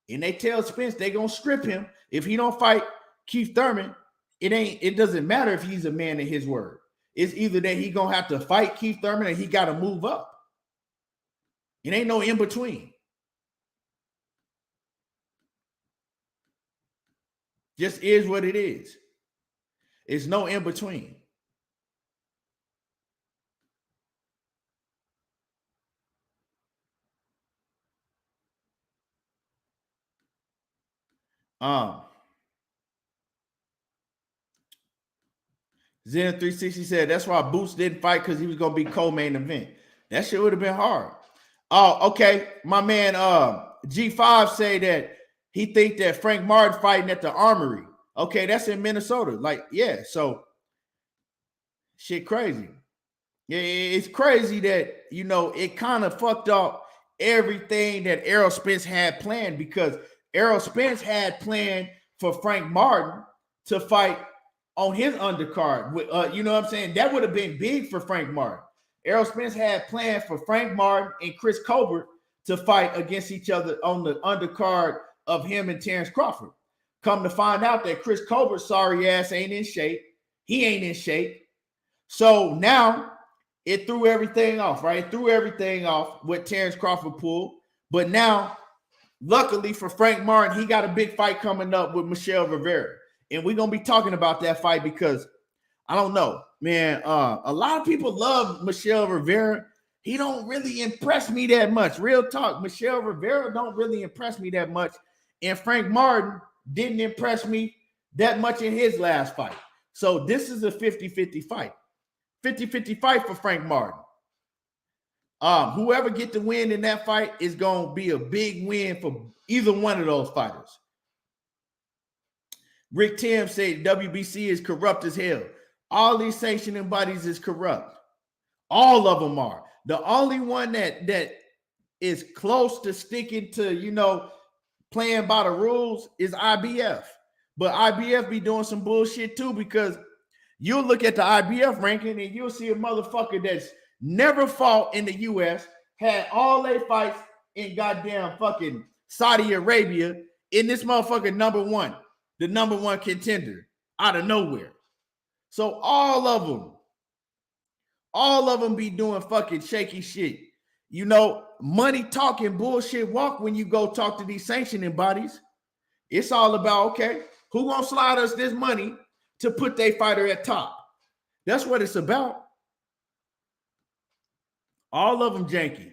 and they tell Spence they're going to strip him, if he don't fight Keith Thurman, it doesn't matter if he's a man of his word. It's either that he going to have to fight Keith Thurman or he got to move up. It ain't no in between. Just is what it is. It's no in between. Zen 360 said that's why Boots didn't fight because he was gonna be co-main event. That shit would have been hard. Oh, okay. My man G5 say that he think that Frank Martin fighting at the Armory. Okay, that's in Minnesota. Like, yeah, so shit crazy. Yeah, it's crazy that it kind of fucked up everything that Errol Spence had planned, because Errol Spence had planned for Frank Martin to fight on his undercard. You know what I'm saying? That would have been big for Frank Martin. Errol Spence had plans for Frank Martin and Chris Colbert to fight against each other on the undercard of him and Terrence Crawford. Come to find out that Chris Colbert's sorry ass ain't in shape. He ain't in shape. So now it threw everything off, right? It threw everything off what Terrence Crawford pulled. But now, luckily for Frank Martin, he got a big fight coming up with Michelle Rivera. And we're going to be talking about that fight because I don't know, man. A lot of people love Michelle Rivera. He don't really impress me that much. Real talk. Michelle Rivera don't really impress me that much. And Frank Martin didn't impress me that much in his last fight. So this is a 50-50 fight. 50-50 fight for Frank Martin. Whoever get the win in that fight is going to be a big win for either one of those fighters. Rick Tim said WBC is corrupt as hell. All these sanctioning bodies is corrupt. All of them are. The only one that is close to sticking to, playing by the rules is IBF. But IBF be doing some bullshit too, because you'll look at the IBF ranking and you'll see a motherfucker that's never fought in the U.S., had all their fights in goddamn fucking Saudi Arabia, in this motherfucker number one, the number one contender out of nowhere. So all of them be doing fucking shaky shit. Money talking bullshit walk when you go talk to these sanctioning bodies. It's all about, okay, who gonna slide us this money to put their fighter at top? That's what it's about. All of them janky.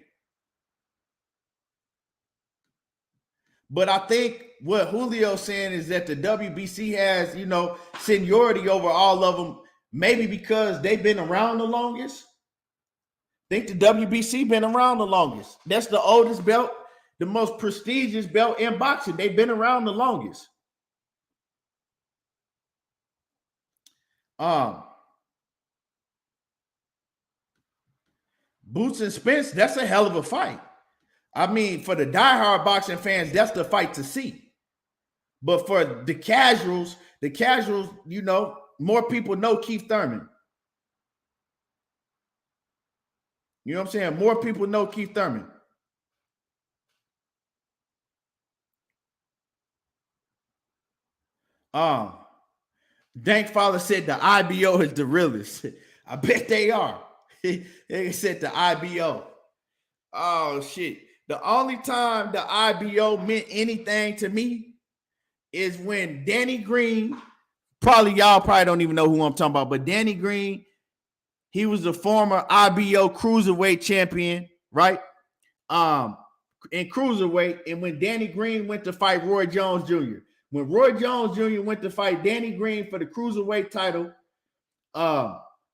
But I think what Julio's saying is that the WBC has, seniority over all of them, maybe because they've been around the longest. I think the WBC been around the longest. That's the oldest belt, the most prestigious belt in boxing. They've been around the longest. Boots and Spence, that's a hell of a fight. I mean, for the diehard boxing fans, that's the fight to see. But for the casuals, more people know Keith Thurman. You know what I'm saying? More people know Keith Thurman. Dank Fowler said the IBO is the realest. I bet they are. They said the IBO. Oh, shit. The only time the IBO meant anything to me is when Danny Green, y'all probably don't even know who I'm talking about, but Danny Green, he was the former IBO cruiserweight champion, right? In cruiserweight. And when Danny Green went to fight Roy Jones Jr., when Roy Jones Jr. went to fight Danny Green for the cruiserweight title,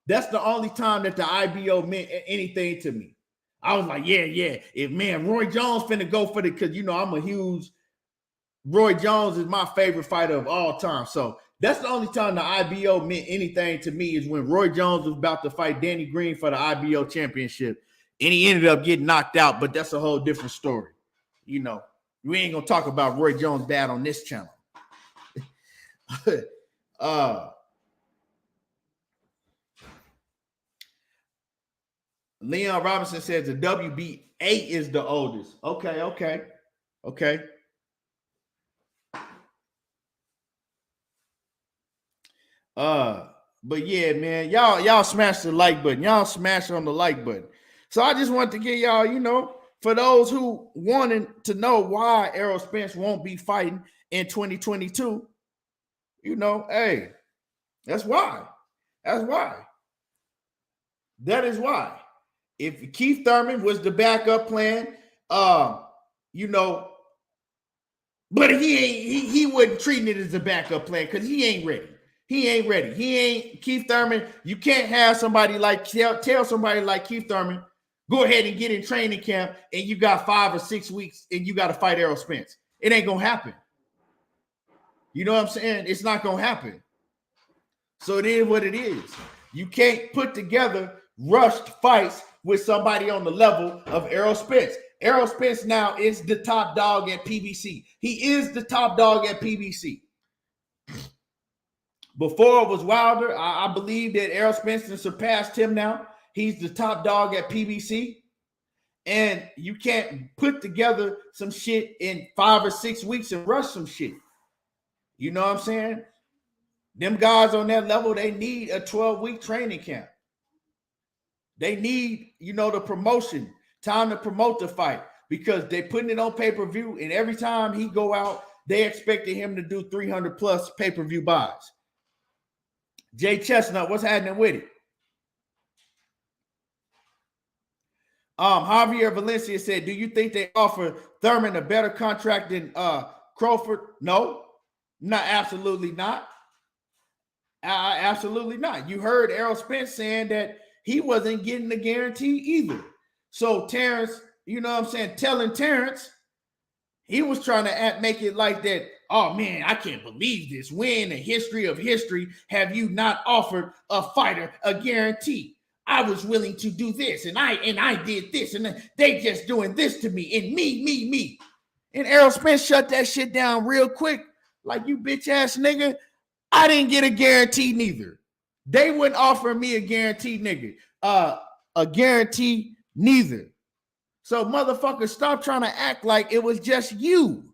that's the only time that the IBO meant anything to me. I was like, yeah. If Roy Jones finna go for because I'm a huge Roy Jones is my favorite fighter of all time. So that's the only time the IBO meant anything to me is when Roy Jones was about to fight Danny Green for the IBO championship. And he ended up getting knocked out, but that's a whole different story. We ain't gonna talk about Roy Jones bad on this channel. Leon Robinson says the WBA is the oldest. Okay. But yeah, man, y'all smash the like button. Y'all smash on the like button. So I just want to get y'all, for those who wanted to know why Errol Spence won't be fighting in 2022, hey, that's why. That is why. If Keith Thurman was the backup plan, but he wasn't treating it as a backup plan because he ain't ready. Keith Thurman. You can't have somebody like tell somebody like Keith Thurman, go ahead and get in training camp and you got 5 or 6 weeks and you got to fight Errol Spence. It ain't gonna happen. You know what I'm saying? It's not gonna happen. So it is what it is. You can't put together rushed fights with somebody on the level of Errol Spence. Errol Spence now is the top dog at PBC. He is the top dog at PBC. Before it was Wilder. I believe that Errol Spence surpassed him now. He's the top dog at PBC. And you can't put together some shit in 5 or 6 weeks and rush some shit. You know what I'm saying? Them guys on that level, they need a 12-week training camp. They need, the promotion, time to promote the fight, because they putting it on pay-per-view, and every time he go out, they expected him to do 300 plus pay-per-view buys. Jay Chestnut, what's happening with it? Javier Valencia said, do you think they offer Thurman a better contract than Crawford? No, absolutely not. Absolutely not. You heard Errol Spence saying that he wasn't getting the guarantee either. So Terrence, telling Terrence, he was trying to make it like that. Oh man, I can't believe this. When in the history of history have you not offered a fighter a guarantee? I was willing to do this, and I did this, and they just doing this to me, and me. And Errol Spence shut that shit down real quick. Like, you bitch ass nigga, I didn't get a guarantee neither. They wouldn't offer me a guarantee, nigga. A guarantee neither. So motherfucker, stop trying to act like it was just you.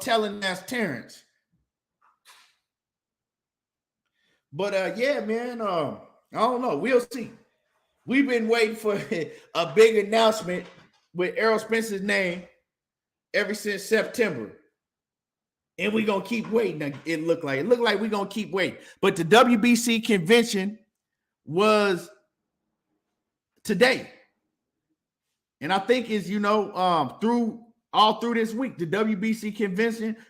Telling that's Terrence. But yeah, man, I don't know. We'll see. We've been waiting for a big announcement with Errol Spence's name ever since September. And we're gonna keep waiting. It looked like we're gonna keep waiting. But the WBC convention was today. And I think is through this week, the WBC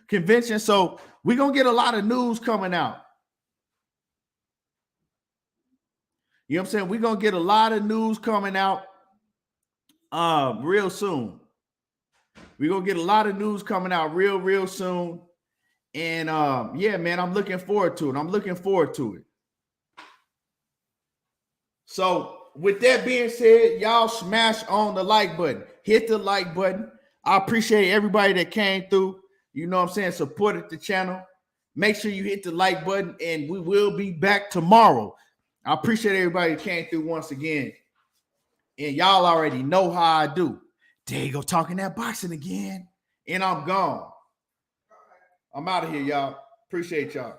convention. So we're gonna get a lot of news coming out. You know what I'm saying? We're going to get a lot of news coming out real soon. We're going to get a lot of news coming out real soon. And yeah, man, I'm looking forward to it. So with that being said, y'all smash on the like button. Hit the like button. I appreciate everybody that came through. Supported the channel. Make sure you hit the like button, and we will be back tomorrow. I appreciate everybody that came through once again. And y'all already know how I do. There you go, talking that boxing again. And I'm gone. I'm out of here, y'all. Appreciate y'all.